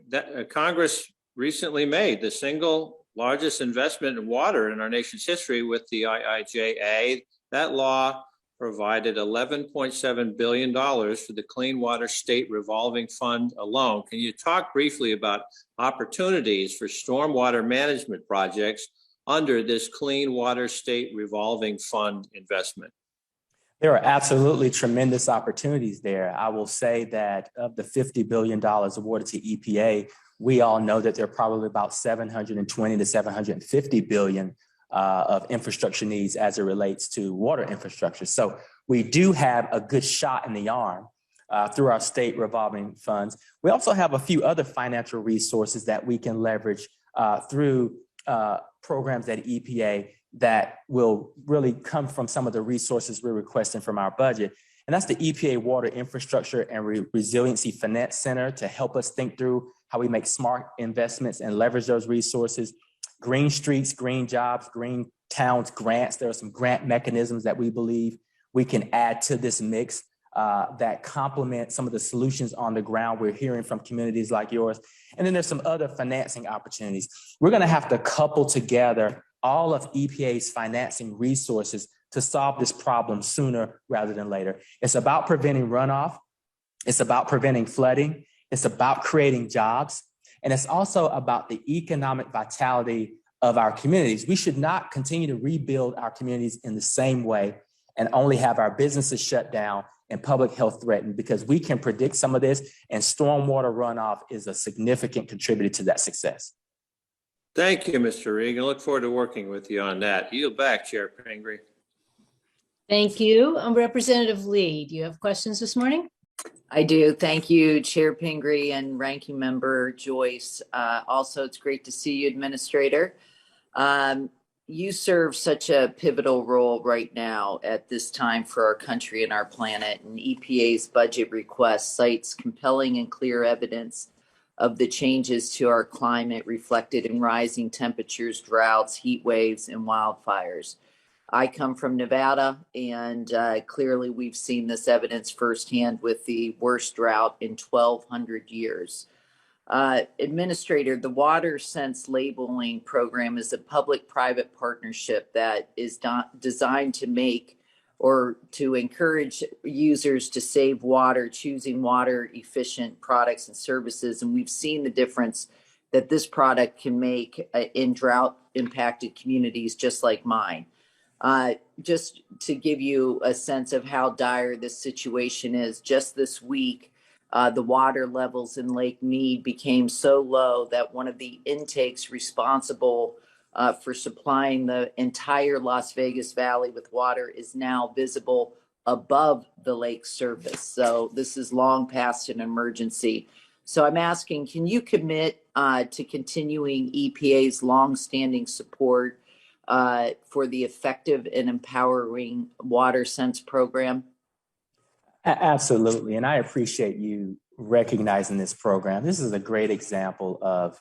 Congress recently made the single largest investment in water in our nation's history with the IIJA. That law provided $11.7 billion for the Clean Water State Revolving Fund alone. Can you talk briefly about opportunities for stormwater management projects under this Clean Water State Revolving Fund investment? There are absolutely tremendous opportunities there. I will say that of the $50 billion awarded to EPA, we all know that there are probably about 720 to 750 billion of infrastructure needs as it relates to water infrastructure. So we do have a good shot in the arm through our state revolving funds. We also have a few other financial resources that we can leverage through programs at EPA that will really come from some of the resources we're requesting from our budget. And that's the EPA Water Infrastructure and Resiliency Finance Center to help us think through how we make smart investments and leverage those resources. Green Streets, Green Jobs, Green Towns grants. There are some grant mechanisms that we believe we can add to this mix that complement some of the solutions on the ground we're hearing from communities like yours. And then there's some other financing opportunities. We're going to have to couple together all of EPA's financing resources to solve this problem sooner rather than later. It's about preventing runoff. It's about preventing flooding. It's about creating jobs. And it's also about the economic vitality of our communities. We should not continue to rebuild our communities in the same way and only have our businesses shut down and public health threatened, because we can predict some of this, and stormwater runoff is a significant contributor to that success. Thank you, Mr. Regan. Look forward to working with you on that. Yield back, Chair Pingree. Thank you. Representative Lee, do you have questions this morning? I do. Thank you, Chair Pingree and Ranking Member Joyce. Also, it's great to see you, Administrator. You serve such a pivotal role right now at this time for our country and our planet. And EPA's budget request cites compelling and clear evidence of the changes to our climate reflected in rising temperatures, droughts, heat waves, and wildfires. I come from Nevada, and clearly we've seen this evidence firsthand with the worst drought in 1,200 years. Administrator, the Water Sense labeling program is a public-private partnership that is designed to make or to encourage users to save water, choosing water-efficient products and services. And we've seen the difference that this product can make in drought-impacted communities just like mine. Just to give you a sense of how dire this situation is, just this week, the water levels in Lake Mead became so low that one of the intakes responsible for supplying the entire Las Vegas Valley with water is now visible above the lake's surface. So this is long past an emergency. So I'm asking, can you commit to continuing EPA's longstanding support for the effective and empowering Water Sense program? Absolutely. And I appreciate you recognizing this program. This is a great example of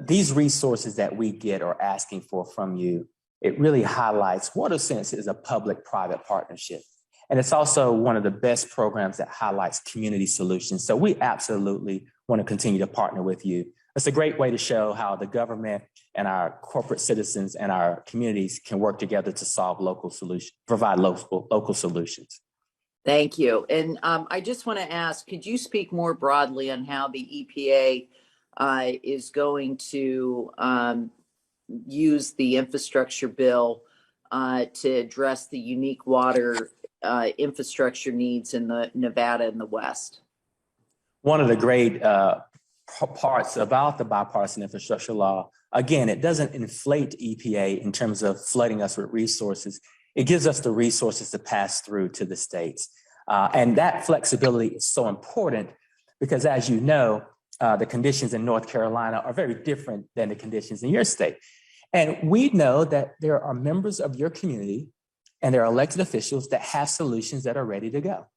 these resources that we get or asking for from you. It really highlights Water Sense is a public-private partnership. And it's also one of the best programs that highlights community solutions. So we absolutely want to continue to partner with you. It's a great way to show how the government and our corporate citizens and our communities can work together to solve local solutions, provide local solutions. Thank you. And I just want to ask, could you speak more broadly on how the EPA is going to use the infrastructure bill to address the unique water infrastructure needs in the Nevada and the West? One of the great parts about the bipartisan infrastructure law, again, it doesn't inflate EPA in terms of flooding us with resources. It gives us the resources to pass through to the states. And that flexibility is so important because, as you know, the conditions in North Carolina are very different than the conditions in your state. And we know that there are members of your community and there are elected officials that have solutions that are ready to go.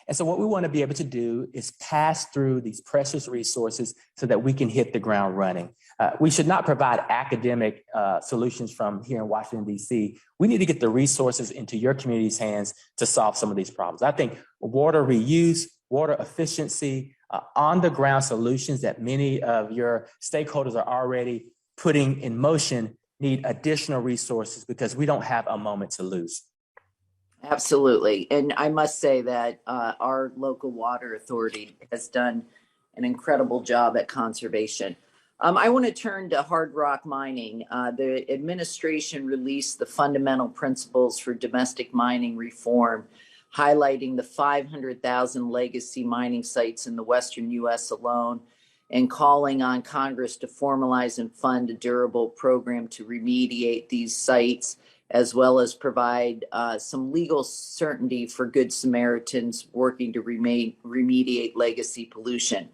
And so what we want to be able to do is pass through these precious resources so that we can hit the ground running. We should not provide academic solutions from here in Washington, D.C. We need to get the resources into your community's hands to solve some of these problems. I think water reuse, water efficiency, on the ground solutions that many of your stakeholders are already putting in motion need additional resources because we don't have a moment to lose. Absolutely. And I must say that our local water authority has done an incredible job at conservation. I want to turn to hard rock mining. The administration released the fundamental principles for domestic mining reform, highlighting the 500,000 legacy mining sites in the Western U.S. alone, and calling on Congress to formalize and fund a durable program to remediate these sites, as well as provide some legal certainty for Good Samaritans working to remediate legacy pollution.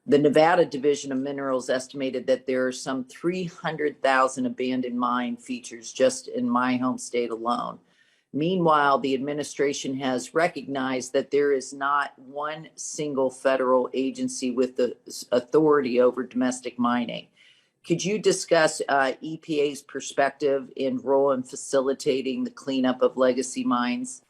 The Nevada Division of Minerals estimated that there are some 300,000 abandoned mine features just in my home state alone. Meanwhile, the administration has recognized that there is not one single federal agency with the authority over domestic mining. Could you discuss EPA's perspective and role in facilitating the cleanup of legacy mines?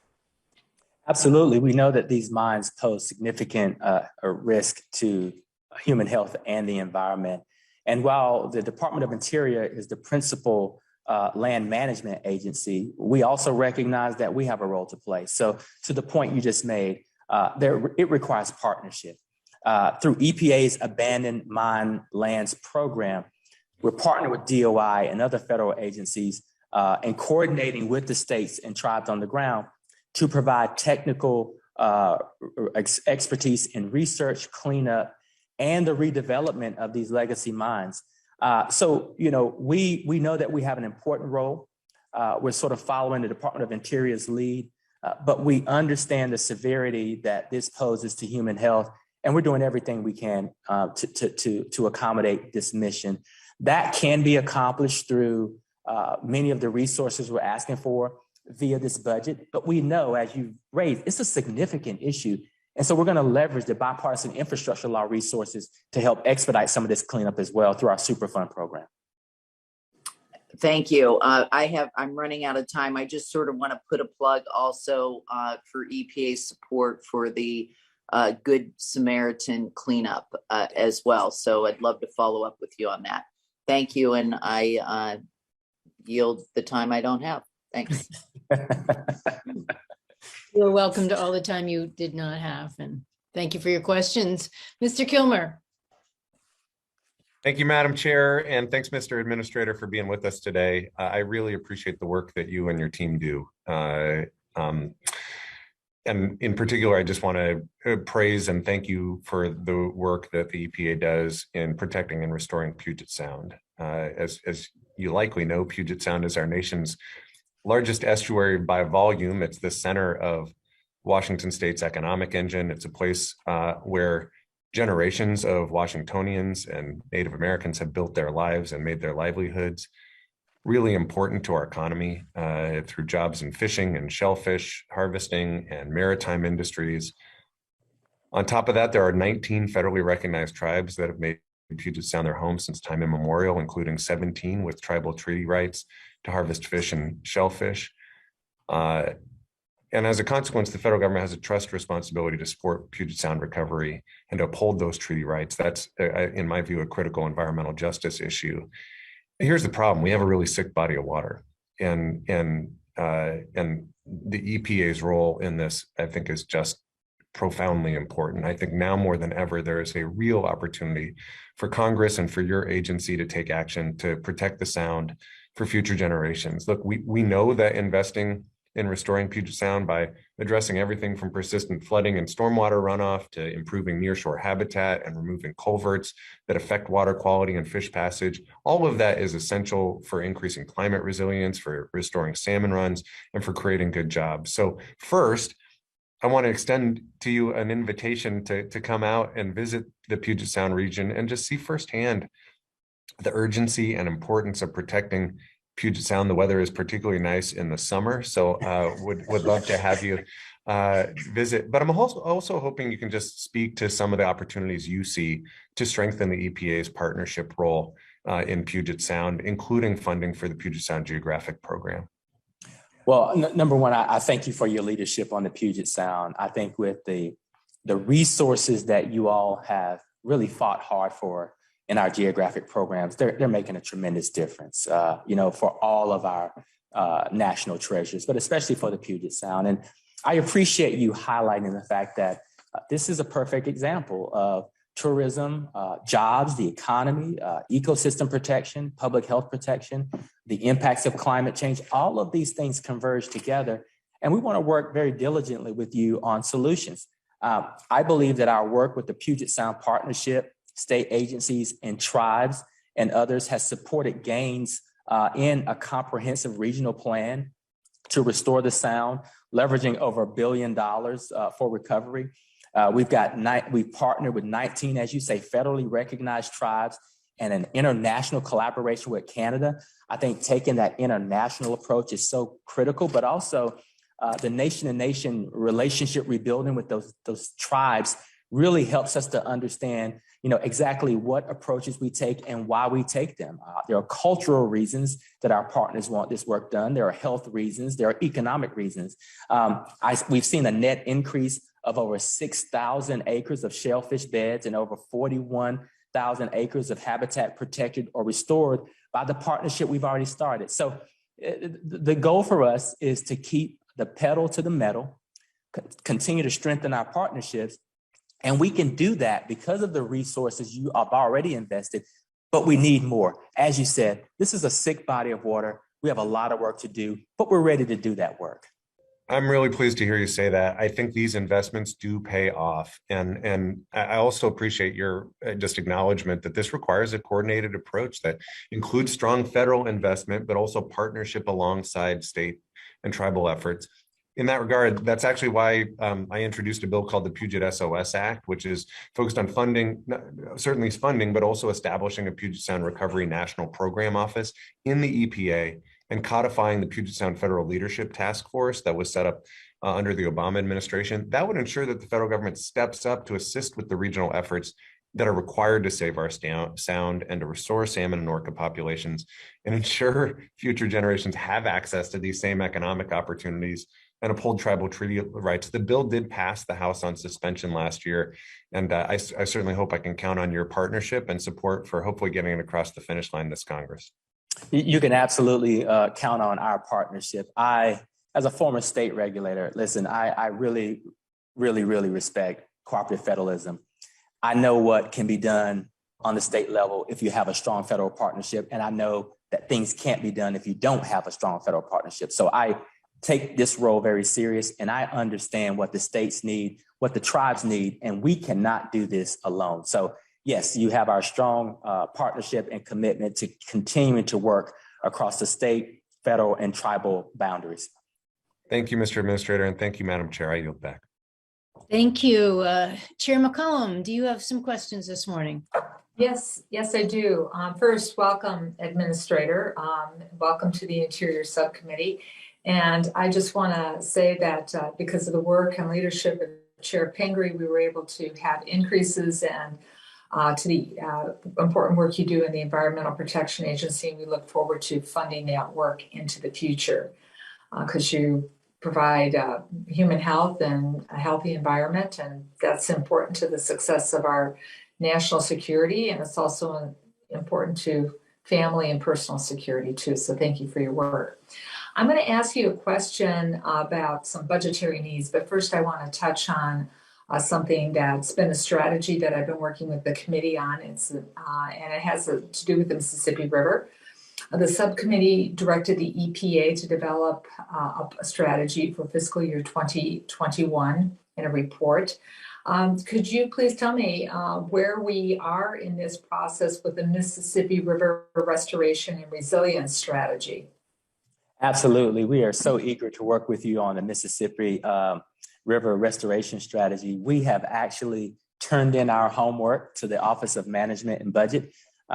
Absolutely. We know that these mines pose significant risk to human health and the environment. And while the Department of Interior is the principal land management agency, we also recognize that we have a role to play. So to the point you just made, it requires partnership. Through EPA's Abandoned Mine Lands Program, we're partnering with DOI and other federal agencies and coordinating with the states and tribes on the ground to provide technical expertise in research, cleanup, and the redevelopment of these legacy mines. So, we know that we have an important role. We're sort of following the Department of Interior's lead, but we understand the severity that this poses to human health, and we're doing everything we can to accommodate this mission. That can be accomplished through many of the resources we're asking for via this budget, but we know, as you raised, it's a significant issue. And so we're going to leverage the bipartisan infrastructure law resources to help expedite some of this cleanup as well through our Superfund program. Thank you. I'm running out of time. I just sort of want to put a plug also for EPA support for the Good Samaritan cleanup as well. So I'd love to follow up with you on that. Thank you. And I yield the time I don't have. Thanks. You're welcome to all the time you did not have. And thank you for your questions. Mr. Kilmer. Thank you, Madam Chair, and thanks, Mr. Administrator, for being with us today. I really appreciate the work that you and your team do. And in particular, I just want to praise and thank you for the work that the EPA does in protecting and restoring Puget Sound. As you likely know, Puget Sound is our nation's largest estuary by volume. It's the center of Washington State's economic engine. It's a place where generations of Washingtonians and Native Americans have built their lives and made their livelihoods. Really important to our economy through jobs in fishing and shellfish harvesting and maritime industries. On top of that, there are 19 federally recognized tribes that have made Puget Sound their home since time immemorial, including 17 with tribal treaty rights to harvest fish and shellfish. And as a consequence, the federal government has a trust responsibility to support Puget Sound recovery and to uphold those treaty rights. That's, in my view, a critical environmental justice issue. Here's the problem. We have a really sick body of water. And the EPA's role in this, I think, is just profoundly important. I think now more than ever, there is a real opportunity for Congress and for your agency to take action to protect the sound for future generations. Look, we know that investing in restoring Puget Sound by addressing everything from persistent flooding and stormwater runoff to improving nearshore habitat and removing culverts that affect water quality and fish passage, all of that is essential for increasing climate resilience, for restoring salmon runs, and for creating good jobs. So first, I want to extend to you an invitation to come out and visit the Puget Sound region and just see firsthand the urgency and importance of protecting Puget Sound. The weather is particularly nice in the summer, so would love to have you visit. But I'm also hoping you can just speak to some of the opportunities you see to strengthen the EPA's partnership role in Puget Sound, including funding for the Puget Sound Geographic Program. Well, number one, I thank you for your leadership on the Puget Sound. I think with the resources that you all have really fought hard for in our geographic programs, they're making a tremendous difference, for all of our national treasures, but especially for the Puget Sound. And I appreciate you highlighting the fact that this is a perfect example of tourism, jobs, the economy, ecosystem protection, public health protection, the impacts of climate change. All of these things converge together, and we want to work very diligently with you on solutions. I believe that our work with the Puget Sound Partnership, state agencies and tribes and others has supported gains in a comprehensive regional plan to restore the Sound, leveraging over $1 billion for recovery. We've partnered with 19, as you say, federally recognized tribes and an international collaboration with Canada. I think taking that international approach is so critical, but also the nation-to-nation relationship rebuilding with those tribes really helps us to understand, exactly what approaches we take and why we take them. There are cultural reasons that our partners want this work done. There are health reasons. There are economic reasons. We've seen a net increase of over 6,000 acres of shellfish beds and over 41,000 acres of habitat protected or restored by the partnership we've already started. So the goal for us is to keep the pedal to the metal, continue to strengthen our partnerships. And we can do that because of the resources you have already invested, but we need more. As you said, this is a sick body of water. We have a lot of work to do, but we're ready to do that work. I'm really pleased to hear you say that. I think these investments do pay off. And I also appreciate your just acknowledgement that this requires a coordinated approach that includes strong federal investment, but also partnership alongside state and tribal efforts. In that regard, that's actually why I introduced a bill called the Puget SOS Act, which is focused on funding, certainly funding, but also establishing a Puget Sound Recovery National Program Office in the EPA and codifying the Puget Sound Federal Leadership Task Force that was set up under the Obama administration. That would ensure that the federal government steps up to assist with the regional efforts that are required to save our sound and to restore salmon and orca populations and ensure future generations have access to these same economic opportunities and uphold tribal treaty rights. The bill did pass the House on suspension last year, and I certainly hope I can count on your partnership and support for hopefully getting it across the finish line this Congress. You can absolutely count on our partnership. As a former state regulator, listen, I really, really, really respect cooperative federalism. I know what can be done on the state level if you have a strong federal partnership, and I know that things can't be done if you don't have a strong federal partnership. So I take this role very serious, and I understand what the states need, what the tribes need, and we cannot do this alone. So yes, you have our strong partnership and commitment to continuing to work across the state, federal, and tribal boundaries. Thank you, Mr. Administrator, and thank you, Madam Chair. I yield back. Thank you. Chair McCollum, do you have some questions this morning? Yes, I do. First, welcome, Administrator. Welcome to the Interior Subcommittee. And I just want to say that because of the work and leadership of Chair Pingree, we were able to have increases and to the important work you do in the Environmental Protection Agency. And we look forward to funding that work into the future because you provide human health and a healthy environment. And that's important to the success of our national security. And it's also important to family and personal security too. So thank you for your work. I'm going to ask you a question about some budgetary needs, but first I want to touch on something that's been a strategy that I've been working with the committee on. And it has to do with the Mississippi River. The subcommittee directed the EPA to develop a strategy for fiscal year 2021 in a report. Could you please tell me where we are in this process with the Mississippi River Restoration and Resilience Strategy? Absolutely. We are so eager to work with you on the Mississippi River Restoration Strategy. We have actually turned in our homework to the Office of Management and Budget.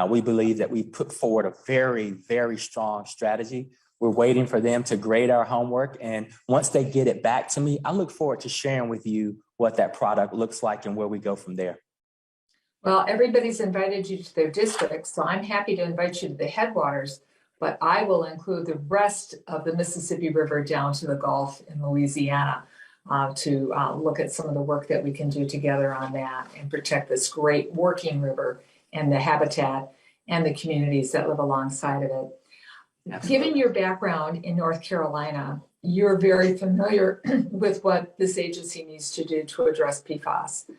We believe that we put forward a very, very strong strategy. We're waiting for them to grade our homework. And once they get it back to me, I look forward to sharing with you what that product looks like and where we go from there. Well, everybody's invited you to their districts, so I'm happy to invite you to the headwaters, but I will include the rest of the Mississippi River down to the Gulf in Louisiana to look at some of the work that we can do together on that and protect this great working river and the habitat and the communities that live alongside of it. Absolutely. Given your background in North Carolina, you're very familiar with what this agency needs to do to address PFAS.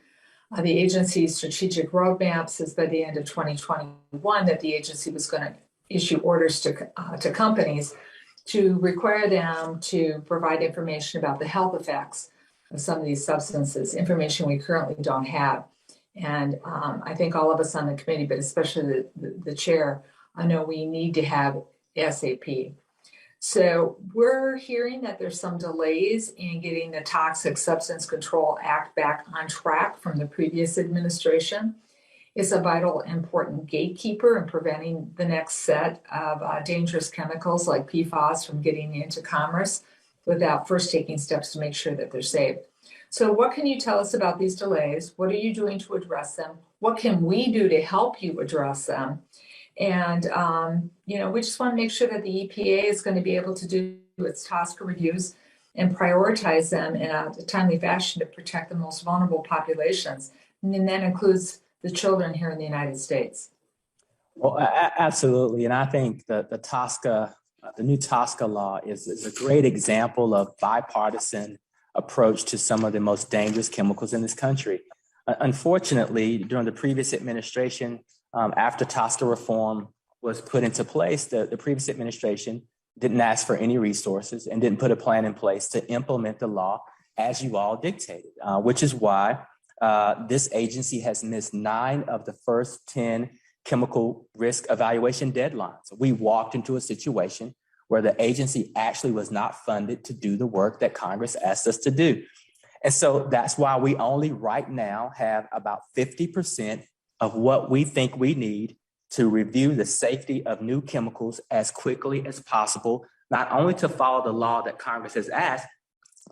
The agency's strategic roadmap says by the end of 2021 that the agency was going to issue orders to companies to require them to provide information about the health effects of some of these substances, information we currently don't have. And I think all of us on the committee, but especially the chair, I know we need to have SAP. So we're hearing that there's some delays in getting the Toxic Substance Control Act back on track from the previous administration. It's a vital, important gatekeeper in preventing the next set of dangerous chemicals like PFAS from getting into commerce without first taking steps to make sure that they're safe. So what can you tell us about these delays? What are you doing to address them? What can we do to help you address them? And, we just want to make sure that the EPA is going to be able to do its TSCA reviews and prioritize them in a timely fashion to protect the most vulnerable populations. And then that includes the children here in the United States. Well, absolutely. And I think the TSCA, the new TSCA law is a great example of bipartisan approach to some of the most dangerous chemicals in this country. Unfortunately, during the previous administration, after TSCA reform was put into place, the previous administration didn't ask for any resources and didn't put a plan in place to implement the law as you all dictated, which is why this agency has missed 9 of the first 10 chemical risk evaluation deadlines. We walked into a situation where the agency actually was not funded to do the work that Congress asked us to do. And so that's why we only right now have about 50% of what we think we need to review the safety of new chemicals as quickly as possible, not only to follow the law that Congress has asked,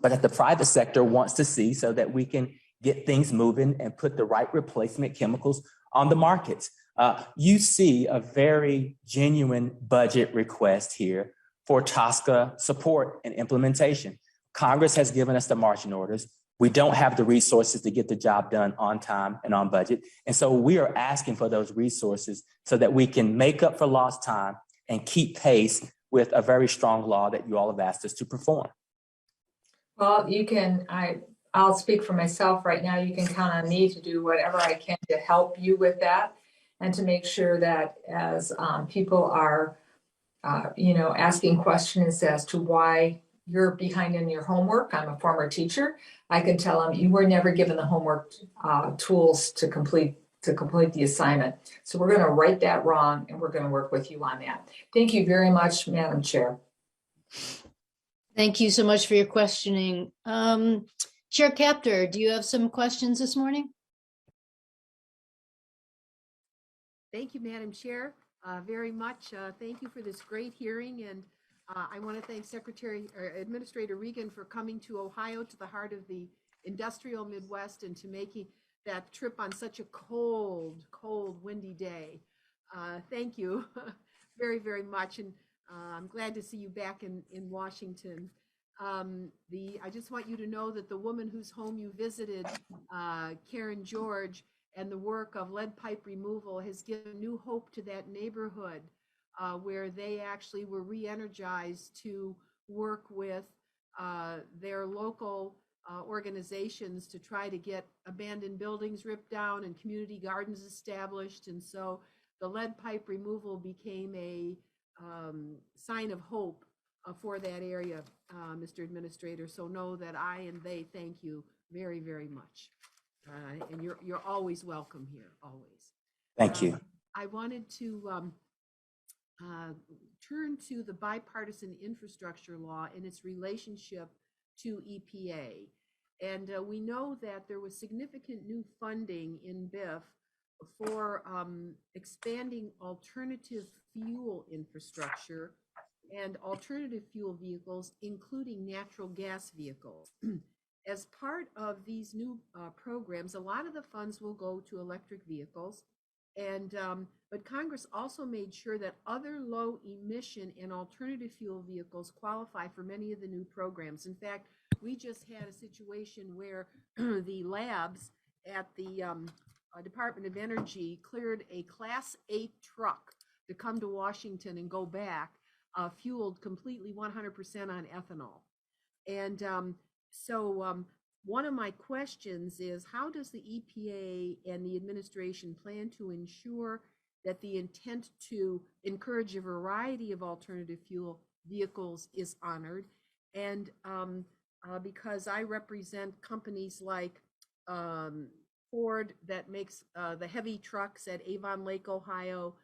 but that the private sector wants to see so that we can get things moving and put the right replacement chemicals on the markets. You see a very genuine budget request here for TSCA support and implementation. Congress has given us the marching orders. We don't have the resources to get the job done on time and on budget. And so we are asking for those resources so that we can make up for lost time and keep pace with a very strong law that you all have asked us to perform. Well, I'll speak for myself right now. You can count on me to do whatever I can to help you with that and to make sure that as people are, asking questions as to why you're behind in your homework. I'm a former teacher. I can tell them you were never given the homework tools to complete the assignment. So we're going to right that wrong and we're going to work with you on that. Thank you very much, Madam Chair. Thank you so much for your questioning. Chair Capter, do you have some questions this morning? Thank you, Madam Chair, very much. Thank you for this great hearing. And I want to thank Administrator Regan for coming to Ohio, to the heart of the industrial Midwest, and to making that trip on such a cold, windy day. Thank you very, very much. And I'm glad to see you back in Washington. I just want you to know that the woman whose home you visited, Karen George, and the work of lead pipe removal has given new hope to that neighborhood, where they actually were re-energized to work with their local organizations to try to get abandoned buildings ripped down and community gardens established. And so the lead pipe removal became a sign of hope for that area, Mr. Administrator. So know that I and they thank you very, very much. And you're always welcome here, always. Thank you. I wanted to turn to the bipartisan infrastructure law and its relationship to EPA. And we know that there was significant new funding in BIF for expanding alternative fuel infrastructure and alternative fuel vehicles, including natural gas vehicles. As part of these new programs, a lot of the funds will go to electric vehicles, and but Congress also made sure that other low emission and alternative fuel vehicles qualify for many of the new programs. In fact, we just had a situation where the labs at the Department of Energy cleared a Class 8 truck to come to Washington and go back, fueled completely 100% on ethanol. And so one of my questions is, how does the EPA and the administration plan to ensure that the intent to encourage a variety of alternative fuel vehicles is honored? And because I represent companies like Ford that makes the heavy trucks at Avon Lake, Ohio.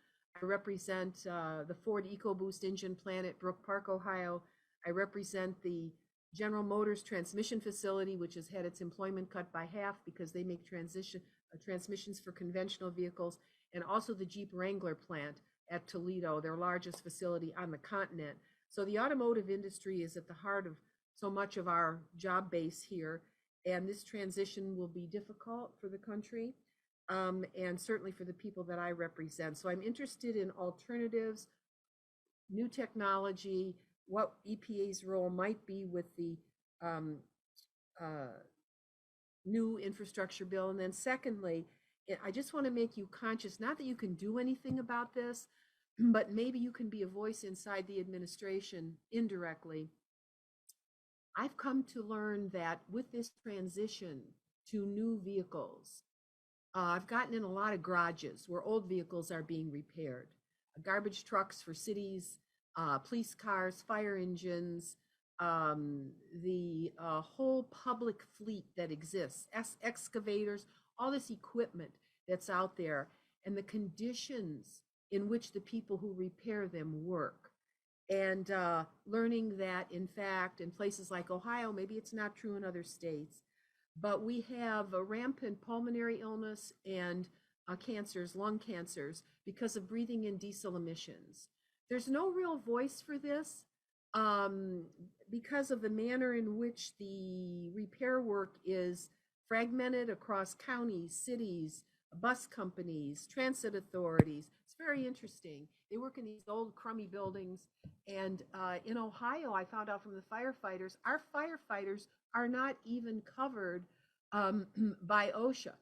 I represent the Ford EcoBoost engine plant at Brook Park, Ohio. I represent the General Motors transmission facility, which has had its employment cut by half because they make transmissions for conventional vehicles, and also the Jeep Wrangler plant at Toledo, their largest facility on the continent. So the automotive industry is at the heart of so much of our job base here, and this transition will be difficult for the country, and certainly for the people that I represent. So I'm interested in alternatives, new technology, what EPA's role might be with the new infrastructure bill. And then secondly, I just want to make you conscious, not that you can do anything about this, but maybe you can be a voice inside the administration indirectly. I've come to learn that with this transition to new vehicles, I've gotten in a lot of garages where old vehicles are being repaired, garbage trucks for cities, police cars, fire engines, the whole public fleet that exists, excavators, all this equipment that's out there, and the conditions in which the people who repair them work. And learning that, in fact, in places like Ohio, maybe it's not true in other states, but we have a rampant pulmonary illness and cancers, lung cancers, because of breathing in diesel emissions. There's no real voice for this because of the manner in which the repair work is fragmented across counties, cities, bus companies, transit authorities. It's very interesting. They work in these old crummy buildings. And in Ohio, I found out from the firefighters, our firefighters are not even covered by OSHA.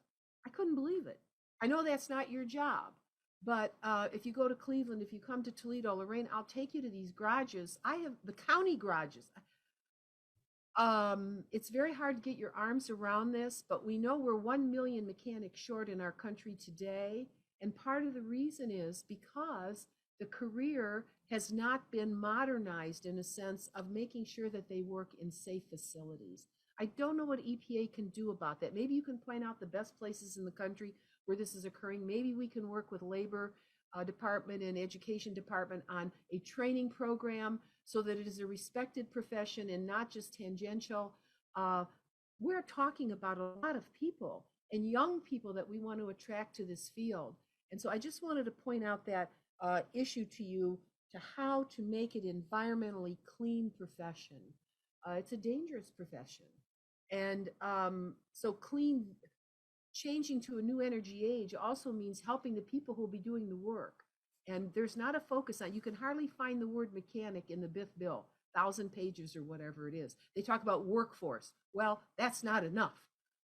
I couldn't believe it. I know that's not your job, but if you go to Cleveland, if you come to Toledo, Lorraine, I'll take you to these garages. I have the county garages. It's very hard to get your arms around this, but we know we're 1 million mechanics short in our country today. And part of the reason is because the career has not been modernized in a sense of making sure that they work in safe facilities. I don't know what EPA can do about that. Maybe you can point out the best places in the country where this is occurring. Maybe we can work with Labor Department and Education Department on a training program so that it is a respected profession and not just tangential. We're talking about a lot of people and young people that we want to attract to this field. And so I just wanted to point out that issue to you, to how to make it environmentally clean profession. It's a dangerous profession. And so changing to a new energy age also means helping the people who will be doing the work. And there's not a focus on, you can hardly find the word mechanic in the BIF bill, 1,000 pages or whatever it is. They talk about workforce. Well, that's not enough.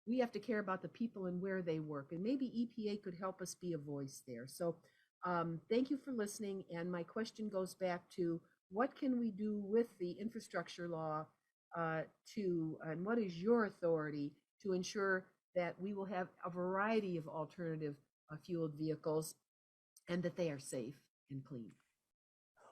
We have to care about the people and where they work. And maybe EPA could help us be a voice there. So thank you for listening. And my question goes back to, what can we do with the infrastructure law and what is your authority to ensure that we will have a variety of alternative fueled vehicles and that they are safe and clean?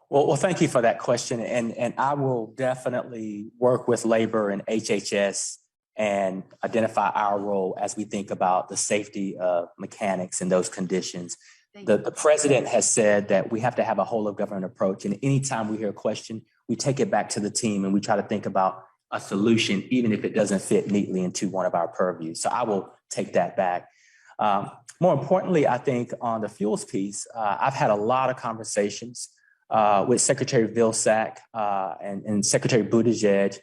Well, thank you for that question. And I will definitely work with Labor and HHS and identify our role as we think about the safety of mechanics in those conditions. The president has said that we have to have a whole of government approach. And anytime we hear a question, we take it back to the team and we try to think about a solution, even if it doesn't fit neatly into one of our purviews. So I will take that back. More importantly, I think on the fuels piece, I've had a lot of conversations with Secretary Vilsack and Secretary Buttigieg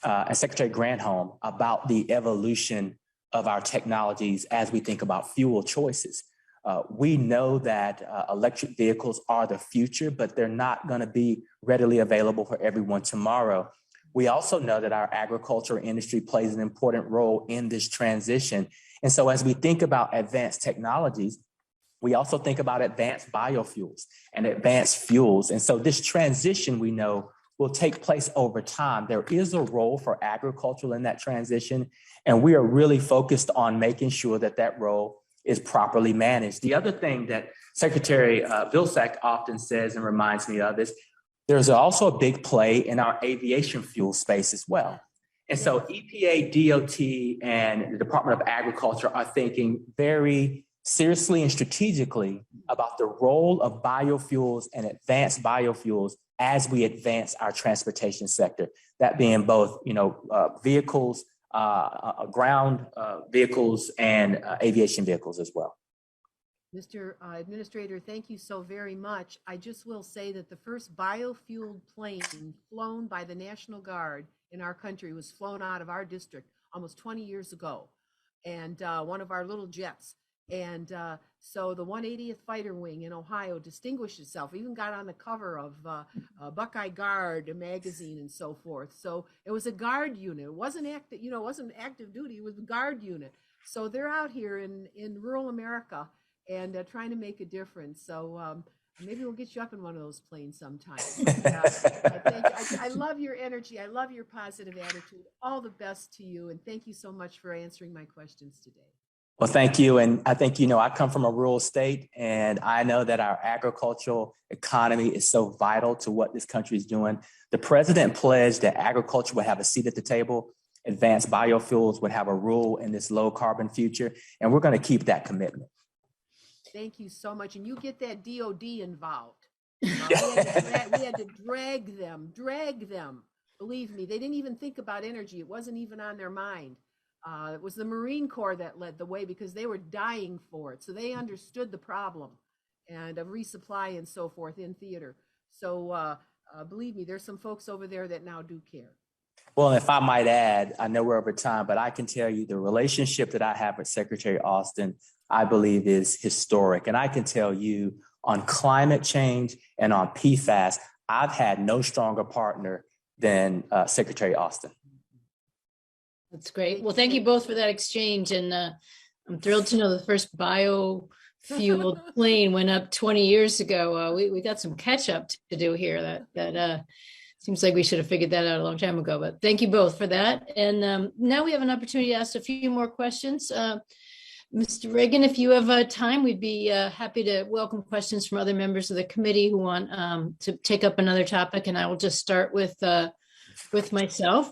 and Secretary Granholm about the evolution of our technologies as we think about fuel choices. We know that electric vehicles are the future, but they're not going to be readily available for everyone tomorrow. We also know that our agriculture industry plays an important role in this transition. And so as we think about advanced technologies, we also think about advanced biofuels and advanced fuels. And so this transition, we know, will take place over time. There is a role for agriculture in that transition, and we are really focused on making sure that that role is properly managed. The other thing that Secretary Vilsack often says and reminds me of is there's also a big play in our aviation fuel space as well. And so EPA, DOT, and the Department of Agriculture are thinking very seriously and strategically about the role of biofuels and advanced biofuels as we advance our transportation sector, that being both, vehicles, ground vehicles, and aviation vehicles as well. Mr. Administrator, thank you so very much. I just will say that the first biofueled plane flown by the National Guard in our country was flown out of our district almost 20 years ago, and one of our little jets. And so the 180th Fighter Wing in Ohio distinguished itself, even got on the cover of Buckeye Guard magazine and so forth. So it was a guard unit. It wasn't active duty. It was a guard unit. So they're out here in rural America and trying to make a difference. So maybe we'll get you up in one of those planes sometime. I love your energy. I love your positive attitude. All the best to you. And thank you so much for answering my questions today. Well, thank you. And I think, I come from a rural state, and I know that our agricultural economy is so vital to what this country is doing. The president pledged that agriculture would have a seat at the table. Advanced biofuels would have a role in this low carbon future. And we're going to keep that commitment. Thank you so much. And you get that DOD involved. We had to drag them. Believe me, they didn't even think about energy. It wasn't even on their mind. It was the Marine Corps that led the way because they were dying for it. So they understood the problem and of resupply and so forth in theater. So believe me, there's some folks over there that now do care. Well, if I might add, I know we're over time, but I can tell you the relationship that I have with Secretary Austin, I believe, is historic. And I can tell you on climate change and on PFAS, I've had no stronger partner than Secretary Austin. That's great. Well, thank you both for that exchange. And I'm thrilled to know the first biofueled plane went up 20 years ago. We got some catch up to do here. That seems like we should have figured that out a long time ago. But thank you both for that. And now we have an opportunity to ask a few more questions. Mr. Regan, if you have time, we'd be happy to welcome questions from other members of the committee who want to take up another topic. And I will just start with myself.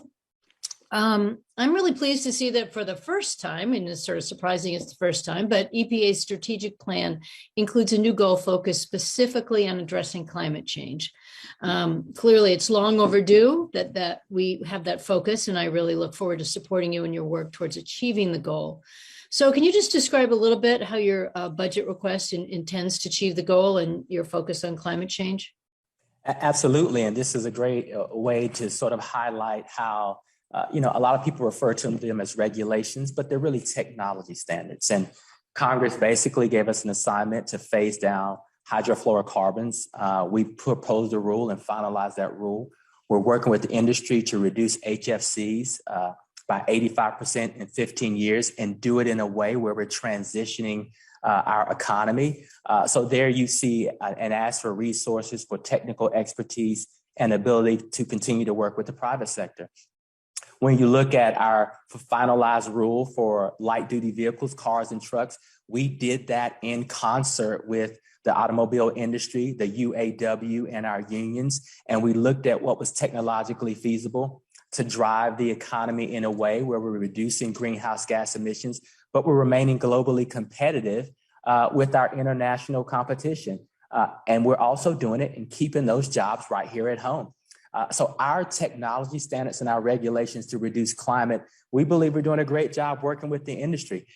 I'm really pleased to see that for the first time, and it's sort of surprising it's the first time, but EPA's strategic plan includes a new goal focused specifically on addressing climate change. Clearly, it's long overdue that we have that focus, and I really look forward to supporting you in your work towards achieving the goal. So can you just describe a little bit how your budget request intends to achieve the goal and your focus on climate change? Absolutely, and this is a great way to sort of highlight how a lot of people refer to them as regulations, but they're really technology standards. And Congress basically gave us an assignment to phase down hydrofluorocarbons. We proposed a rule and finalized that rule. We're working with the industry to reduce HFCs by 85% in 15 years and do it in a way where we're transitioning our economy. So there you see an ask for resources for technical expertise and ability to continue to work with the private sector. When you look at our finalized rule for light duty vehicles, cars and trucks, we did that in concert with the automobile industry, the UAW and our unions. And we looked at what was technologically feasible to drive the economy in a way where we're reducing greenhouse gas emissions, but we're remaining globally competitive with our international competition. And we're also doing it and keeping those jobs right here at home. So our technology standards and our regulations to reduce climate, we believe we're doing a great job working with the industry.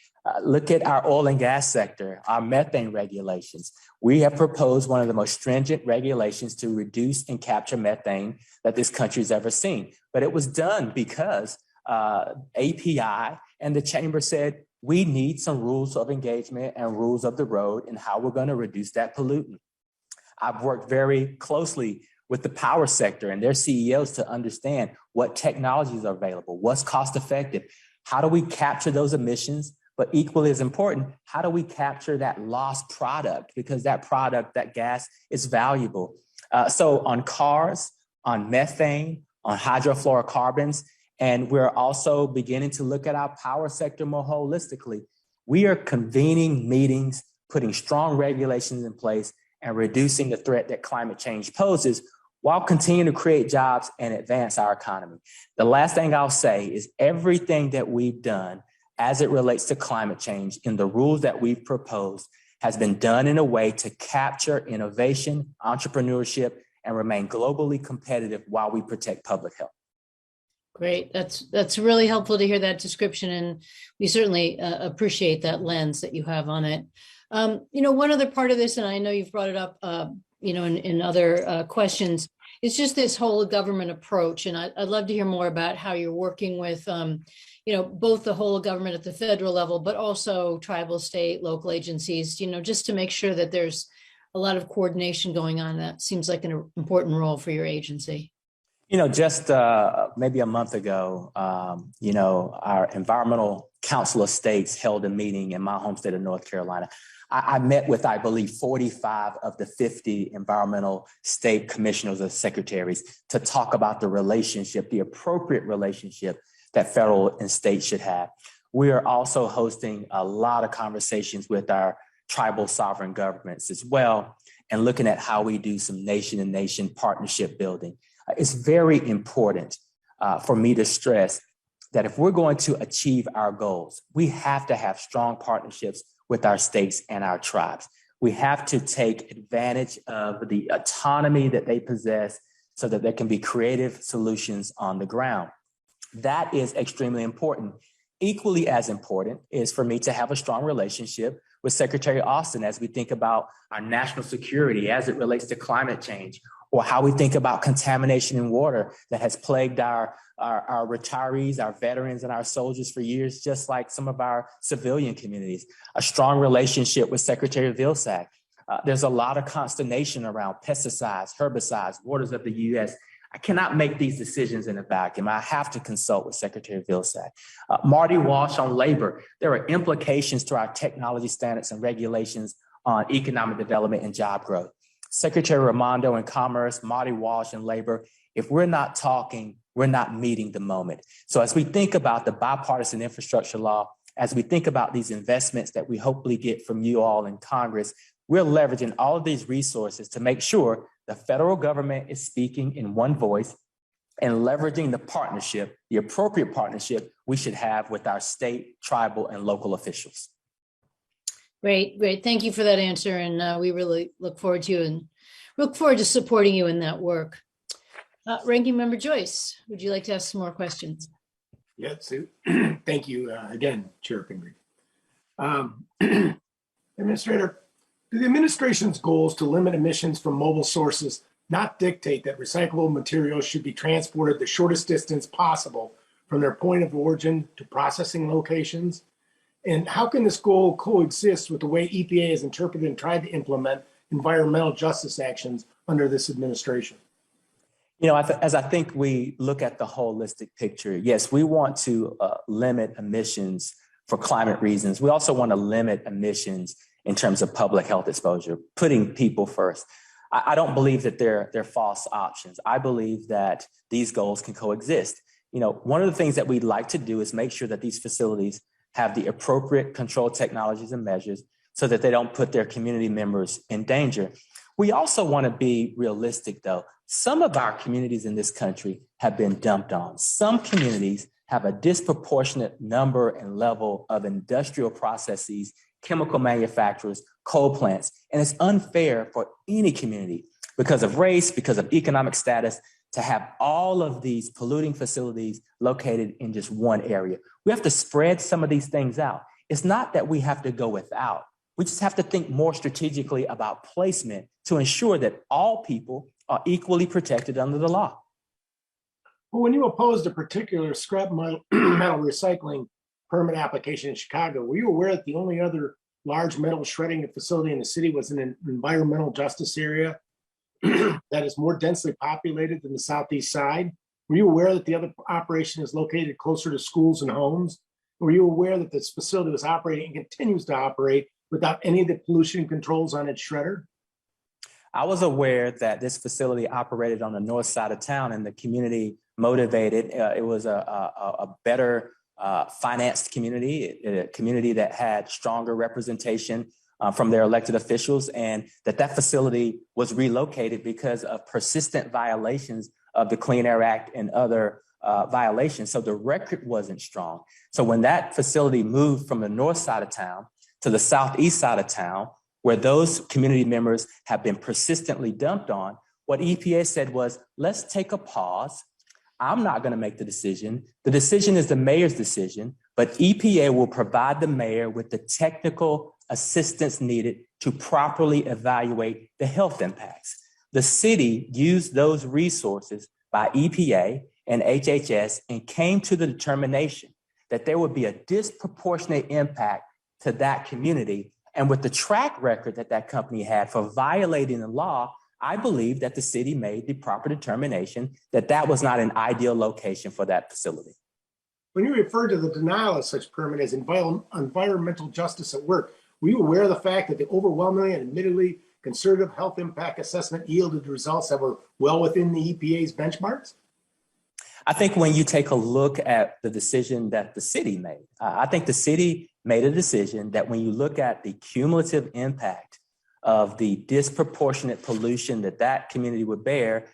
Look at our oil and gas sector, our methane regulations. We have proposed one of the most stringent regulations to reduce and capture methane that this country's ever seen. But it was done because API and the chamber said, we need some rules of engagement and rules of the road and how we're going to reduce that pollutant. I've worked very closely with the power sector and their CEOs to understand what technologies are available, what's cost effective, how do we capture those emissions, but equally as important, how do we capture that lost product? Because that product, that gas is valuable. So on cars, on methane, on hydrofluorocarbons, and we're also beginning to look at our power sector more holistically. We are convening meetings, putting strong regulations in place, and reducing the threat that climate change poses while continuing to create jobs and advance our economy. The last thing I'll say is everything that we've done as it relates to climate change in the rules that we've proposed has been done in a way to capture innovation, entrepreneurship, and remain globally competitive while we protect public health. Great. That's really helpful to hear that description. And we certainly appreciate that lens that you have on it. One other part of this, and I know you've brought it up, in other questions, is just this whole government approach. And I'd love to hear more about how you're working with, both the whole of government at the federal level, but also tribal, state, local agencies, just to make sure that there's a lot of coordination going on. That seems like an important role for your agency. Just maybe a month ago, our Environmental Council of States held a meeting in my home state of North Carolina. I met with, I believe, 45 of the 50 environmental state commissioners or secretaries to talk about the relationship, the appropriate relationship that federal and state should have. We are also hosting a lot of conversations with our tribal sovereign governments as well, and looking at how we do some nation-to-nation partnership building. It's very important for me to stress that if we're going to achieve our goals, we have to have strong partnerships with our states and our tribes. We have to take advantage of the autonomy that they possess so that there can be creative solutions on the ground. That is extremely important. Equally as important is for me to have a strong relationship with Secretary Austin as we think about our national security as it relates to climate change, or how we think about contamination in water that has plagued our retirees, our veterans, and our soldiers for years, just like some of our civilian communities. A strong relationship with Secretary Vilsack. There's a lot of consternation around pesticides, herbicides, waters of the U.S. I cannot make these decisions in a vacuum. I have to consult with Secretary Vilsack. Marty Walsh on labor. There are implications to our technology standards and regulations on economic development and job growth. Secretary Raimondo in Commerce, Marty Walsh in Labor. If we're not talking, we're not meeting the moment. So as we think about the bipartisan infrastructure law, as we think about these investments that we hopefully get from you all in Congress, we're leveraging all of these resources to make sure the federal government is speaking in one voice and leveraging the partnership, the appropriate partnership we should have with our state, tribal, and local officials. Great. Thank you for that answer. And we really look forward to supporting you in that work. Ranking Member Joyce, would you like to ask some more questions? Yeah, Sue. Thank you again, Chair Pingree. Administrator, do the administration's goals to limit emissions from mobile sources not dictate that recyclable materials should be transported the shortest distance possible from their point of origin to processing locations? And how can this goal coexist with the way EPA has interpreted and tried to implement environmental justice actions under this administration? As I think we look at the holistic picture, yes, we want to limit emissions for climate reasons. We also want to limit emissions in terms of public health exposure, putting people first. I don't believe that they're false options. I believe that these goals can coexist. One of the things that we'd like to do is make sure that these facilities have the appropriate control technologies and measures so that they don't put their community members in danger. We also want to be realistic, though. Some of our communities in this country have been dumped on. Some communities have a disproportionate number and level of industrial processes, chemical manufacturers, coal plants, and it's unfair for any community because of race, because of economic status, to have all of these polluting facilities located in just one area. We have to spread some of these things out. It's not that we have to go without. We just have to think more strategically about placement to ensure that all people are equally protected under the law. Well, when you opposed a particular scrap metal recycling permit application in Chicago, were you aware that the only other large metal shredding facility in the city was in an environmental justice area that is more densely populated than the southeast side? Were you aware that the other operation is located closer to schools and homes? Were you aware that this facility was operating and continues to operate without any of the pollution controls on its shredder? I was aware that this facility operated on the north side of town and the community motivated. It was a better financed community, a community that had stronger representation from their elected officials, and that facility was relocated because of persistent violations of the Clean Air Act and other violations. So the record wasn't strong. So when that facility moved from the north side of town to the southeast side of town, where those community members have been persistently dumped on, what EPA said was, let's take a pause. I'm not going to make the decision. The decision is the mayor's decision, but EPA will provide the mayor with the technical assistance needed to properly evaluate the health impacts. The city used those resources by EPA and HHS and came to the determination that there would be a disproportionate impact to that community. And with the track record that that company had for violating the law, I believe that the city made the proper determination that that was not an ideal location for that facility. When you refer to the denial of such permit as environmental justice at work, were you aware of the fact that the overwhelmingly and admittedly conservative health impact assessment yielded results that were well within the EPA's benchmarks? I think when you take a look at the decision that the city made, I think the city made a decision that when you look at the cumulative impact of the disproportionate pollution that that community would bear,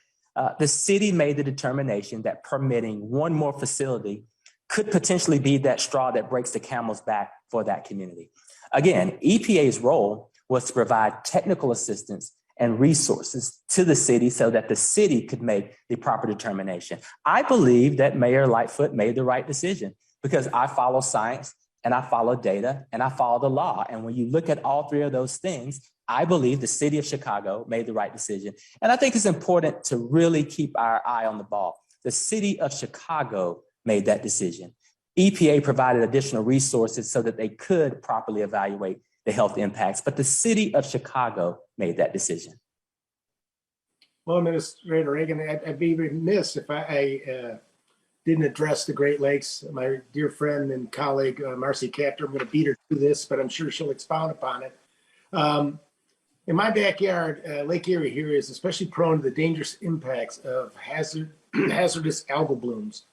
the city made the determination that permitting one more facility could potentially be that straw that breaks the camel's back for that community. Again, EPA's role was to provide technical assistance and resources to the city so that the city could make the proper determination. I believe that Mayor Lightfoot made the right decision because I follow science and I follow data and I follow the law. And when you look at all three of those things, I believe the city of Chicago made the right decision. And I think it's important to really keep our eye on the ball. The city of Chicago made that decision. EPA provided additional resources so that they could properly evaluate the health impacts, but the city of Chicago made that decision. Well, Administrator Regan, I'd be remiss if I didn't address the Great Lakes. My dear friend and colleague, Marcy Capter, I'm going to beat her to this, but I'm sure she'll expound upon it. In my backyard, Lake Erie here is especially prone to the dangerous impacts of hazardous algal blooms.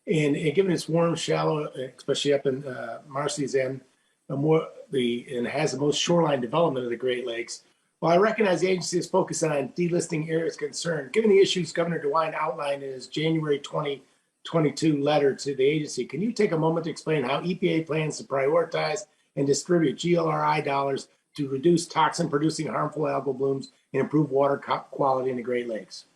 And given its warm, shallow, especially up in Marcy's end, and has the most shoreline development of the Great Lakes. While I recognize the agency is focused on delisting areas concerned, given the issues Governor DeWine outlined in his January 2022 letter to the agency, can you take a moment to explain how EPA plans to prioritize and distribute GLRI dollars to reduce toxin-producing harmful algal blooms and improve water quality in the Great Lakes?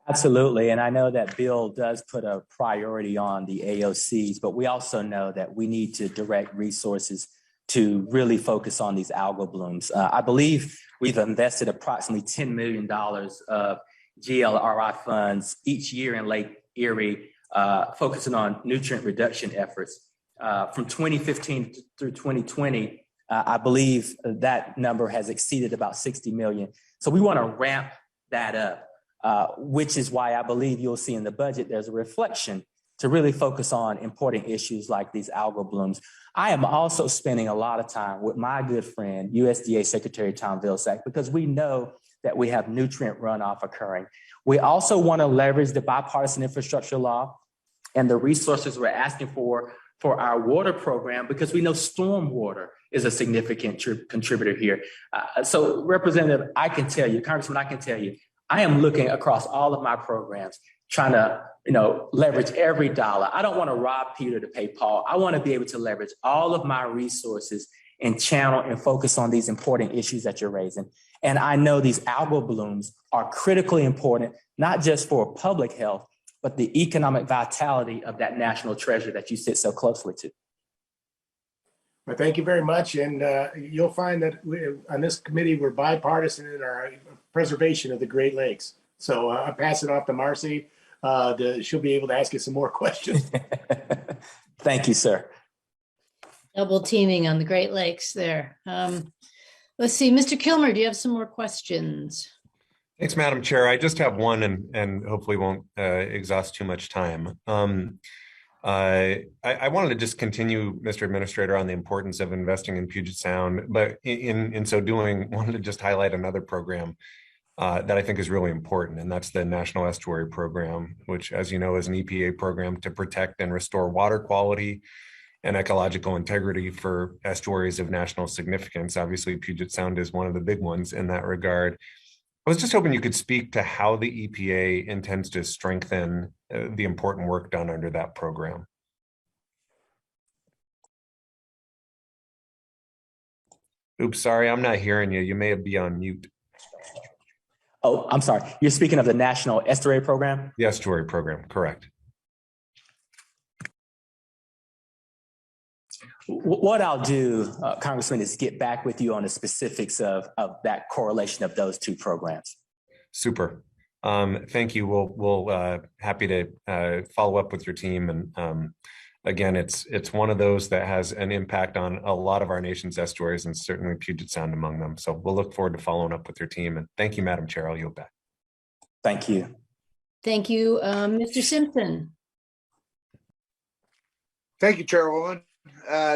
Absolutely. And I know that Bill does put a priority on the AOCs, but we also know that we need to direct resources to really focus on these algal blooms. I believe we've invested approximately $10 million of GLRI funds each year in Lake Erie, focusing on nutrient reduction efforts. From 2015 through 2020, I believe that number has exceeded about 60 million. So we want to ramp that up, which is why I believe you'll see in the budget, there's a reflection to really focus on important issues like these algal blooms. I am also spending a lot of time with my good friend, USDA Secretary Tom Vilsack, because we know that we have nutrient runoff occurring. We also want to leverage the bipartisan infrastructure law and the resources we're asking for our water program, because we know stormwater is a significant contributor here. So Representative, I can tell you, Congressman, I can tell you, I am looking across all of my programs, trying to leverage every dollar. I don't want to rob Peter to pay Paul. I want to be able to leverage all of my resources and channel and focus on these important issues that you're raising. And I know these algal blooms are critically important, not just for public health, but the economic vitality of that national treasure that you sit so closely to. Well, thank you very much. And you'll find that on this committee, we're bipartisan in our preservation of the Great Lakes. So I'll pass it off to Marcy. She'll be able to ask you some more questions. Thank you, sir. Double teaming on the Great Lakes there. Let's see, Mr. Kilmer, do you have some more questions? Thanks, Madam Chair. I just have one and hopefully won't exhaust too much time. I wanted to just continue, Mr. Administrator, on the importance of investing in Puget Sound, but in so doing, wanted to just highlight another program that I think is really important, and that's the National Estuary Program, which, as you know, is an EPA program to protect and restore water quality and ecological integrity for estuaries of national significance. Obviously, Puget Sound is one of the big ones in that regard. I was just hoping you could speak to how the EPA intends to strengthen the important work done under that program. Oops, sorry, I'm not hearing you. You may be on mute. Oh, I'm sorry. You're speaking of the National Estuary Program? The Estuary Program, correct. What I'll do, Congressman, is get back with you on the specifics of that correlation of those two programs. Super. Thank you. We'll happy to follow up with your team. And again, it's one of those that has an impact on a lot of our nation's estuaries, and certainly Puget Sound among them. So we'll look forward to following up with your team. And thank you, Madam Chair. I'll yield back. Thank you. Thank you, Mr. Simpson. Thank you, Chairwoman.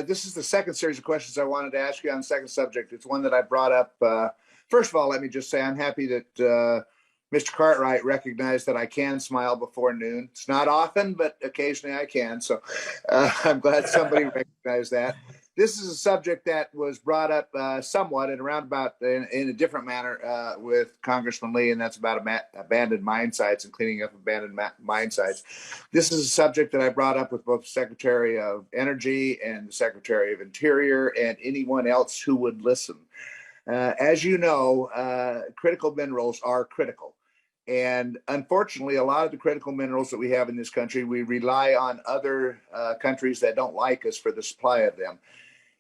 This is the second series of questions I wanted to ask you on the second subject. It's one that I brought up. First of all, let me just say I'm happy that Mr. Cartwright recognized that I can smile before noon. It's not often, but occasionally I can. So I'm glad somebody recognized that. This is a subject that was brought up somewhat and roundabout in a different manner with Congressman Lee, and that's about abandoned mine sites and cleaning up abandoned mine sites. This is a subject that I brought up with both the Secretary of Energy and the Secretary of Interior and anyone else who would listen. As you know, critical minerals are critical. And unfortunately, a lot of the critical minerals that we have in this country, we rely on other countries that don't like us for the supply of them.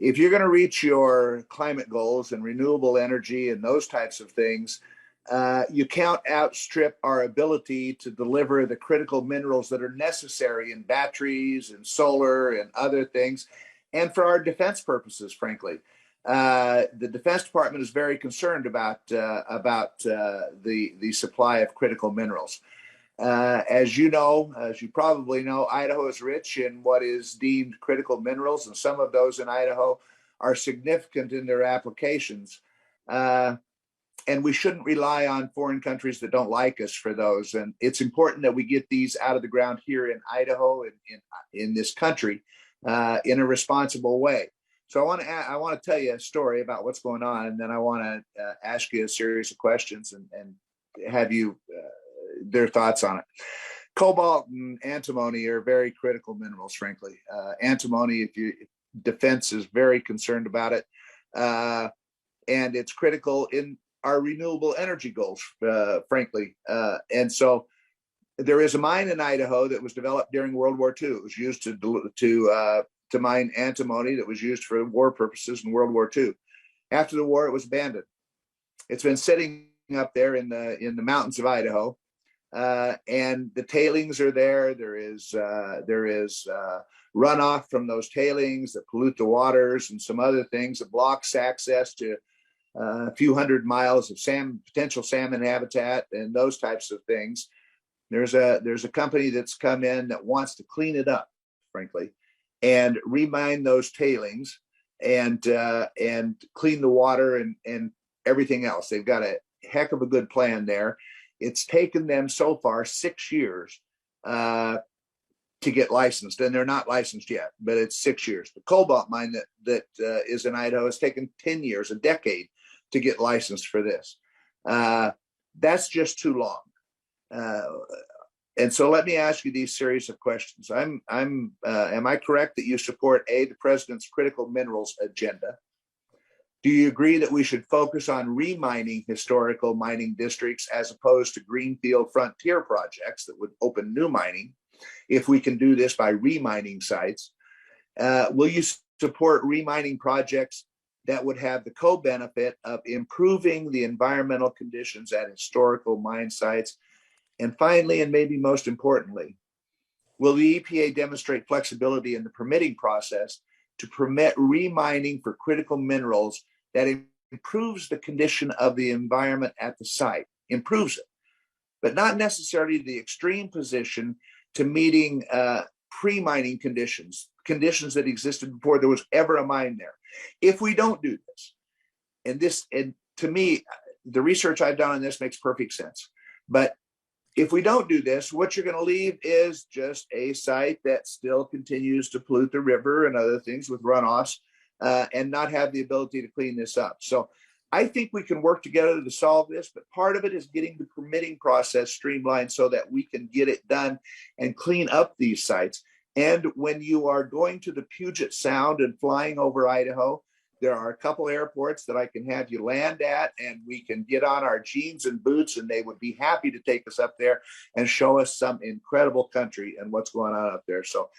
If you're going to reach your climate goals and renewable energy and those types of things, you can't outstrip our ability to deliver the critical minerals that are necessary in batteries and solar and other things, and for our defense purposes, frankly. The Defense Department is very concerned about the supply of critical minerals. As you know, as you probably know, Idaho is rich in what is deemed critical minerals, and some of those in Idaho are significant in their applications. And we shouldn't rely on foreign countries that don't like us for those. And it's important that we get these out of the ground here in Idaho and in this country in a responsible way. So I want to tell you a story about what's going on, and then I want to ask you a series of questions and have you their thoughts on it. Cobalt and antimony are very critical minerals, frankly. Antimony, defense is very concerned about it, and it's critical in our renewable energy goals, frankly. And so there is a mine in Idaho that was developed during World War II. It was used to mine antimony that was used for war purposes in World War II. After the war, it was abandoned. It's been sitting up there in the mountains of Idaho, and the tailings are there. There is runoff from those tailings that pollute the waters and some other things that blocks access to a few hundred miles of potential salmon habitat and those types of things. There's a company that's come in that wants to clean it up, frankly, and remine those tailings and clean the water and everything else. They've got a heck of a good plan there. It's taken them so far 6 years to get licensed, and they're not licensed yet, but it's 6 years. The cobalt mine that is in Idaho has taken 10 years, a decade, to get licensed for this. That's just too long. And so let me ask you these series of questions. Am I correct that you support the president's critical minerals agenda? Do you agree that we should focus on remining historical mining districts as opposed to greenfield frontier projects that would open new mining, if we can do this by remining sites? Will you support remining projects that would have the co-benefit of improving the environmental conditions at historical mine sites? And finally, and maybe most importantly, will the EPA demonstrate flexibility in the permitting process to permit remining for critical minerals that improves the condition of the environment at the site, improves it, but not necessarily the extreme position to meeting pre-mining conditions that existed before there was ever a mine there? If we don't do this, and to me, the research I've done on this makes perfect sense, but if we don't do this, what you're going to leave is just a site that still continues to pollute the river and other things with runoffs, and not have the ability to clean this up. So I think we can work together to solve this, but part of it is getting the permitting process streamlined so that we can get it done and clean up these sites. And when you are going to the Puget Sound and flying over Idaho, there are a couple airports that I can have you land at, and we can get on our jeans and boots, and they would be happy to take us up there and show us some incredible country and what's going on up there. So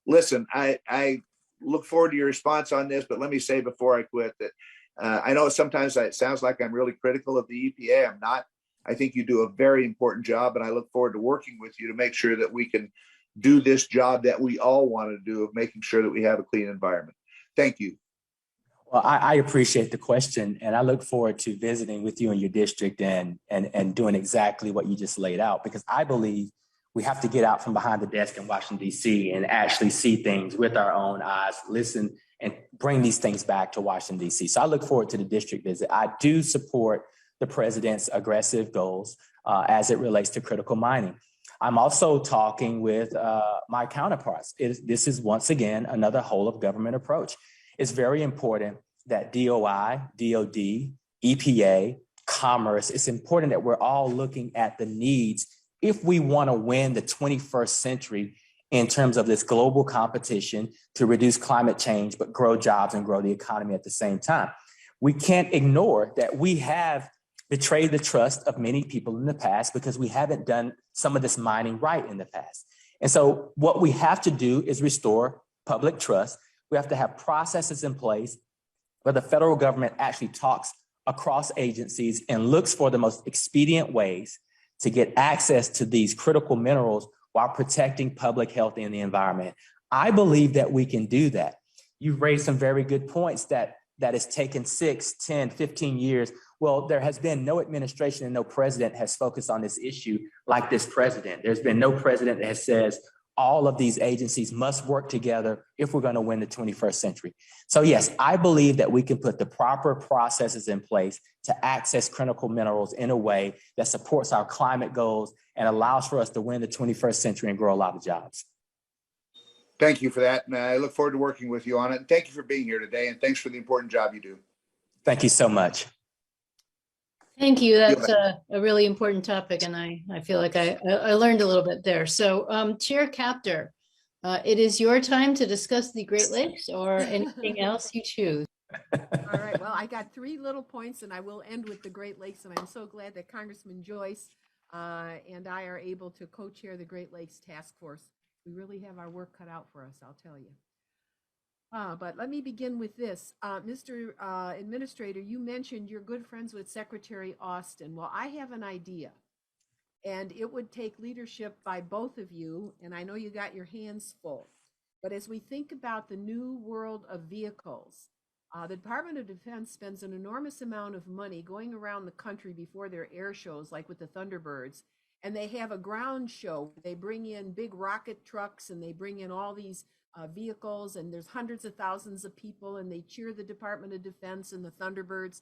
listen, I look forward to your response on this, but let me say before I quit that I know sometimes it sounds like I'm really critical of the EPA. I'm not. I think you do a very important job, and I look forward to working with you to make sure that we can do this job that we all want to do of making sure that we have a clean environment. Thank you. Well, I appreciate the question, and I look forward to visiting with you in your district and doing exactly what you just laid out, because I believe we have to get out from behind the desk in Washington, D.C. and actually see things with our own eyes, listen, and bring these things back to Washington, D.C. So I look forward to the district visit. I do support the president's aggressive goals as it relates to critical mining. I'm also talking with my counterparts. This is, once again, another whole of government approach. It's very important that DOI, DOD, EPA, Commerce, it's important that we're all looking at the needs if we want to win the 21st century in terms of this global competition to reduce climate change, but grow jobs and grow the economy at the same time. We can't ignore that we have betrayed the trust of many people in the past because we haven't done some of this mining right in the past. And so what we have to do is restore public trust. We have to have processes in place where the federal government actually talks across agencies and looks for the most expedient ways to get access to these critical minerals while protecting public health and the environment. I believe that we can do that. You've raised some very good points that it's taken 6, 10, 15 years. Well, there has been no administration and no president has focused on this issue like this president. There's been no president that has says all of these agencies must work together if we're going to win the 21st century. So yes, I believe that we can put the proper processes in place to access critical minerals in a way that supports our climate goals and allows for us to win the 21st century and grow a lot of jobs. Thank you for that. And I look forward to working with you on it. And thank you for being here today. And thanks for the important job you do. Thank you so much. Thank you. That's a really important topic, and I feel like I learned a little bit there. So, Chair Capter, it is your time to discuss the Great Lakes or anything else you choose. All right. Well, I got 3 little points, and I will end with the Great Lakes. And I'm so glad that Congressman Joyce and I are able to co-chair the Great Lakes Task Force. We really have our work cut out for us, I'll tell you. But let me begin with this. Mr. Administrator, you mentioned you're good friends with Secretary Austin. Well, I have an idea, and it would take leadership by both of you, and I know you got your hands full. But as we think about the new world of vehicles, the Department of Defense spends an enormous amount of money going around the country before their air shows, like with the Thunderbirds, and they have a ground show. They bring in big rocket trucks, and they bring in all these vehicles, and there's hundreds of thousands of people, and they cheer the Department of Defense and the Thunderbirds.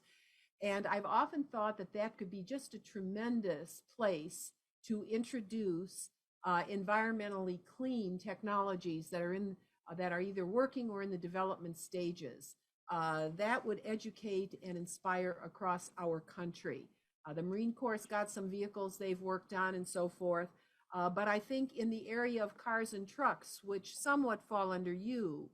And I've often thought that that could be just a tremendous place to introduce environmentally clean technologies that are either working or in the development stages. That would educate and inspire across our country. The Marine Corps got some vehicles they've worked on and so forth. But I think in the area of cars and trucks, which somewhat fall under you,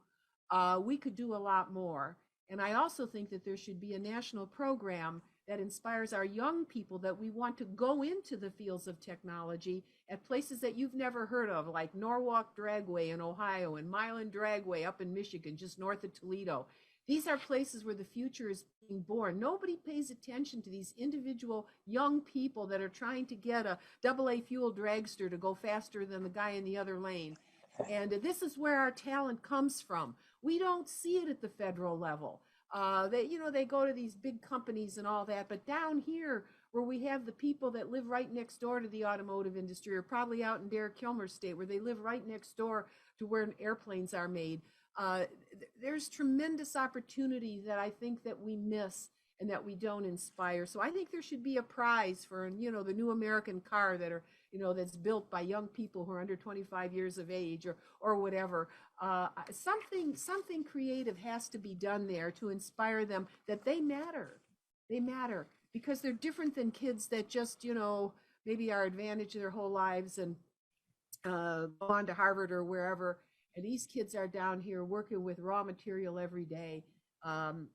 we could do a lot more. And I also think that there should be a national program that inspires our young people that we want to go into the fields of technology at places that you've never heard of, like Norwalk Dragway in Ohio and Milan Dragway up in Michigan, just north of Toledo. These are places where the future is being born. Nobody pays attention to these individual young people that are trying to get a AA fuel dragster to go faster than the guy in the other lane. And this is where our talent comes from. We don't see it at the federal level. They go to these big companies and all that, but down here where we have the people that live right next door to the automotive industry, or probably out in Derek Kilmer's state where they live right next door to where airplanes are made, there's tremendous opportunity that I think that we miss and that we don't inspire. So I think there should be a prize for, the new American car that are, that's built by young people who are under 25 years of age or whatever. Something creative has to be done there to inspire them that they matter. They matter because they're different than kids that just, maybe are advantaged their whole lives and go on to Harvard or wherever. And these kids are down here working with raw material every day.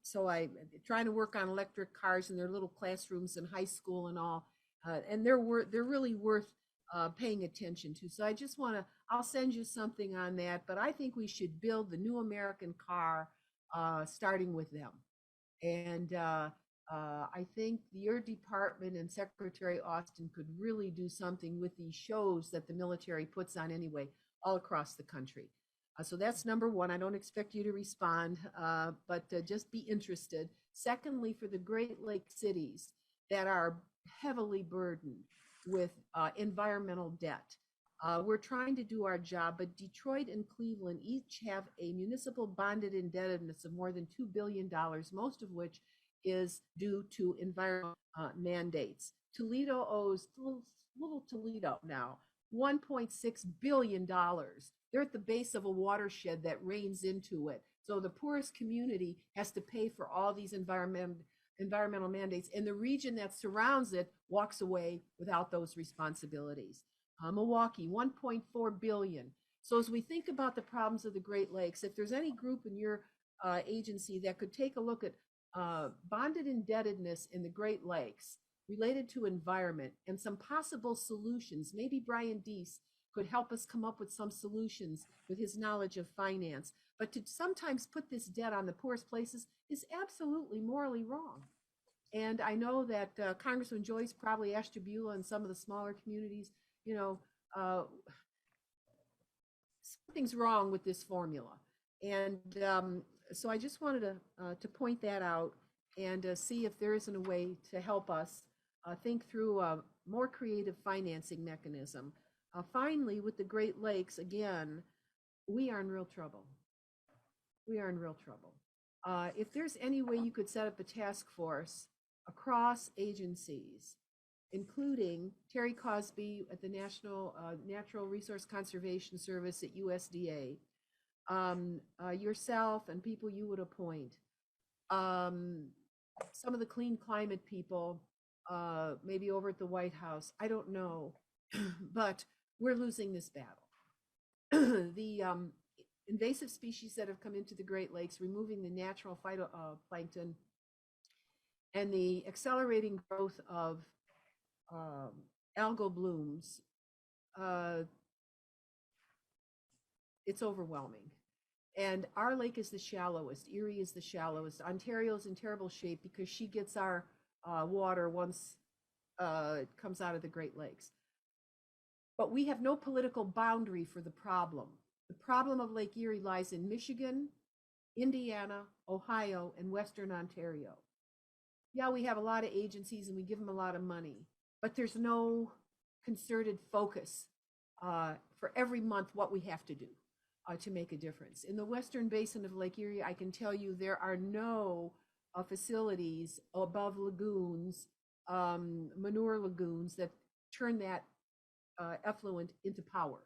So I'm trying to work on electric cars in their little classrooms in high school and all. And they're really worth paying attention to. So I just I'll send you something on that, but I think we should build the new American car starting with them. And I think your department and Secretary Austin could really do something with these shows that the military puts on anyway, all across the country. So that's number one. I don't expect you to respond, but just be interested. Secondly, for the Great Lakes cities that are heavily burdened with environmental debt, we're trying to do our job, but Detroit and Cleveland each have a municipal bonded indebtedness of more than $2 billion, most of which is due to environmental mandates. Toledo owes, little Toledo now, $1.6 billion. They're at the base of a watershed that rains into it. So the poorest community has to pay for all these environmental mandates, and the region that surrounds it walks away without those responsibilities. Milwaukee, $1.4 billion. So as we think about the problems of the Great Lakes, if there's any group in your agency that could take a look at bonded indebtedness in the Great Lakes related to environment and some possible solutions, maybe Brian Deese could help us come up with some solutions with his knowledge of finance. But to sometimes put this debt on the poorest places is absolutely morally wrong. And I know that Congressman Joyce, probably Ashtabula and some of the smaller communities, something's wrong with this formula. And so I just wanted to point that out and see if there isn't a way to help us think through a more creative financing mechanism. Finally, with the Great Lakes, again, we are in real trouble. We are in real trouble. If there's any way you could set up a task force across agencies, including Terry Cosby at the National Natural Resource Conservation Service at USDA, yourself and people you would appoint, some of the clean climate people, maybe over at the White House, I don't know, but we're losing this battle. The invasive species that have come into the Great Lakes, removing the natural phytoplankton, and the accelerating growth of algal blooms, it's overwhelming. And our lake is the shallowest. Erie is the shallowest. Ontario's in terrible shape because she gets our water once it comes out of the Great Lakes. But we have no political boundary for the problem. The problem of Lake Erie lies in Michigan, Indiana, Ohio, and Western Ontario. Yeah, we have a lot of agencies and we give them a lot of money, but there's no concerted focus for every month what we have to do to make a difference. In the Western Basin of Lake Erie, I can tell you there are no facilities above lagoons, manure lagoons that turn that effluent into power.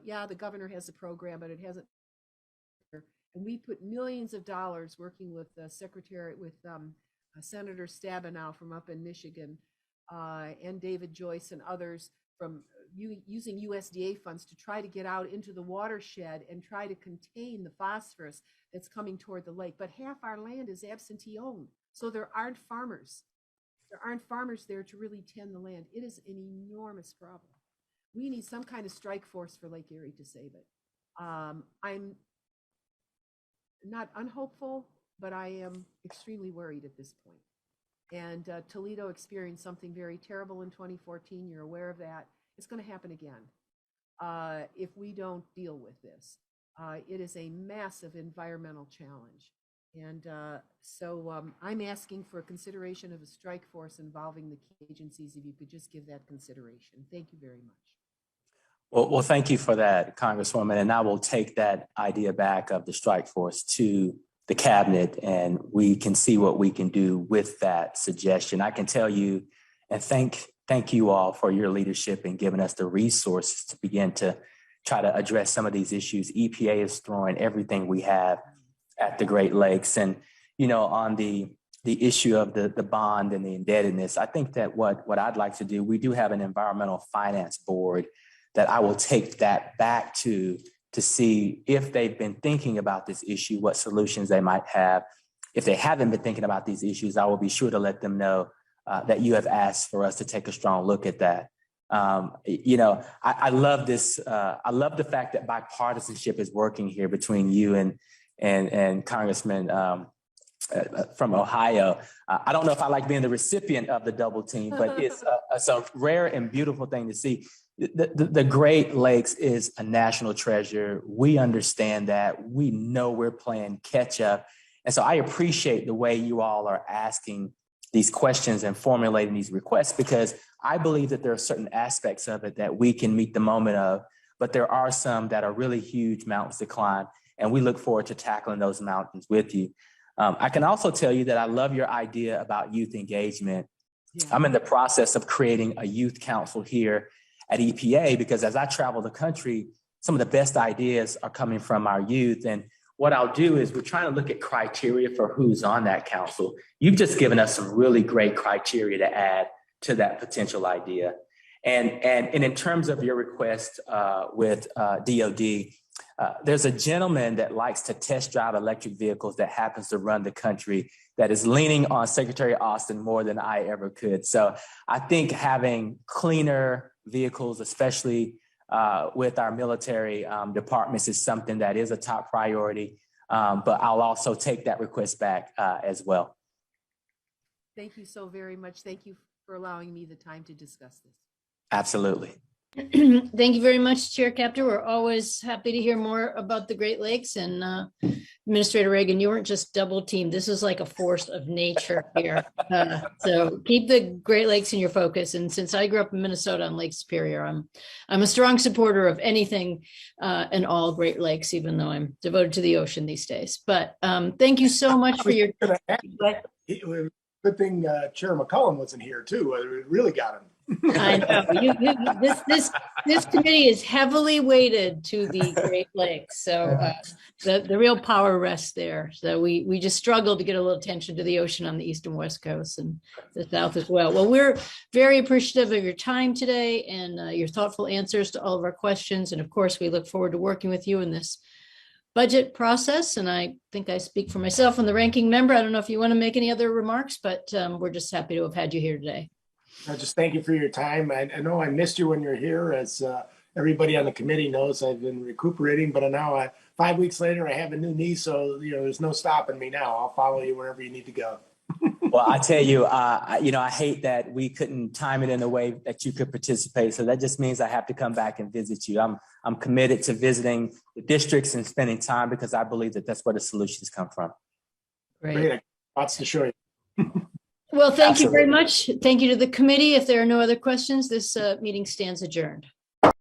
Yeah, the governor has a program, but it hasn't. And we put millions of dollars working with Senator Stabenow from up in Michigan and David Joyce and others from using USDA funds to try to get out into the watershed and try to contain the phosphorus that's coming toward the lake. But half our land is absentee owned. So there aren't farmers. There aren't farmers there to really tend the land. It is an enormous problem. We need some kind of strike force for Lake Erie to save it. I'm not unhopeful, but I am extremely worried at this point. And Toledo experienced something very terrible in 2014. You're aware of that. It's going to happen again if we don't deal with this. It is a massive environmental challenge. And so I'm asking for consideration of a strike force involving the key agencies, if you could just give that consideration. Thank you very much. Well, thank you for that, Congresswoman. And I will take that idea back of the strike force to the cabinet, and we can see what we can do with that suggestion. I can tell you and thank you all for your leadership in giving us the resources to begin to try to address some of these issues. EPA is throwing everything we have at the Great Lakes. And, you know, on the issue of the bond and the indebtedness, I think that what I'd like to do, we do have an environmental finance board that I will take that back to see if they've been thinking about this issue, what solutions they might have. If they haven't been thinking about these issues, I will be sure to let them know that you have asked for us to take a strong look at that. You know, I love this. I love the fact that bipartisanship is working here between you and Congressman from Ohio. I don't know if I like being the recipient of the double team, but it's a rare and beautiful thing to see. The Great Lakes is a national treasure. We understand that. We know we're playing catch up. And so I appreciate the way you all are asking these questions and formulating these requests, because I believe that there are certain aspects of it that we can meet the moment of, but there are some that are really huge mountains to climb. And we look forward to tackling those mountains with you. I can also tell you that I love your idea about youth engagement. Yeah. I'm in the process of creating a youth council here at EPA, because as I travel the country, some of the best ideas are coming from our youth. And what I'll do is we're trying to look at criteria for who's on that council. You've just given us some really great criteria to add to that potential idea. And in terms of your request with DOD, there's a gentleman that likes to test drive electric vehicles that happens to run the country that is leaning on Secretary Austin more than I ever could. So I think having cleaner vehicles, especially with our military departments, is something that is a top priority. But I'll also take that request back as well. Thank you so very much. Thank you for allowing me the time to discuss this. Absolutely. Thank you very much, Chair Capter. We're always happy to hear more about the Great Lakes. And Administrator Reagan, you weren't just double teamed. This is like a force of nature here. So keep the Great Lakes in your focus. And since I grew up in Minnesota on Lake Superior, I'm a strong supporter of anything and all Great Lakes, even though I'm devoted to the ocean these days. But thank you so much for your. Good thing Chair McCollum wasn't here too. It really got him. I know this committee is heavily weighted to the Great Lakes, so the real power rests there. So we just struggle to get a little attention to the ocean on the east and west coast and the south as well. Well, we're very appreciative of your time today and your thoughtful answers to all of our questions, and of course, we look forward to working with you in this budget process. And I think I speak for myself and the ranking member. I don't know if you want to make any other remarks, but we're just happy to have had you here today. I just thank you for your time. I know I missed you when you're here. As everybody on the committee knows, I've been recuperating, but now 5 weeks later, I have a new knee. So, there's no stopping me now. I'll follow you wherever you need to go. Well, I tell you, I hate that we couldn't time it in a way that you could participate. So that just means I have to come back and visit you. I'm committed to visiting the districts and spending time, because I believe that that's where the solutions come from. Great. Lots to show you. Well, thank you very much. Thank you to the committee. If there are no other questions, this meeting stands adjourned.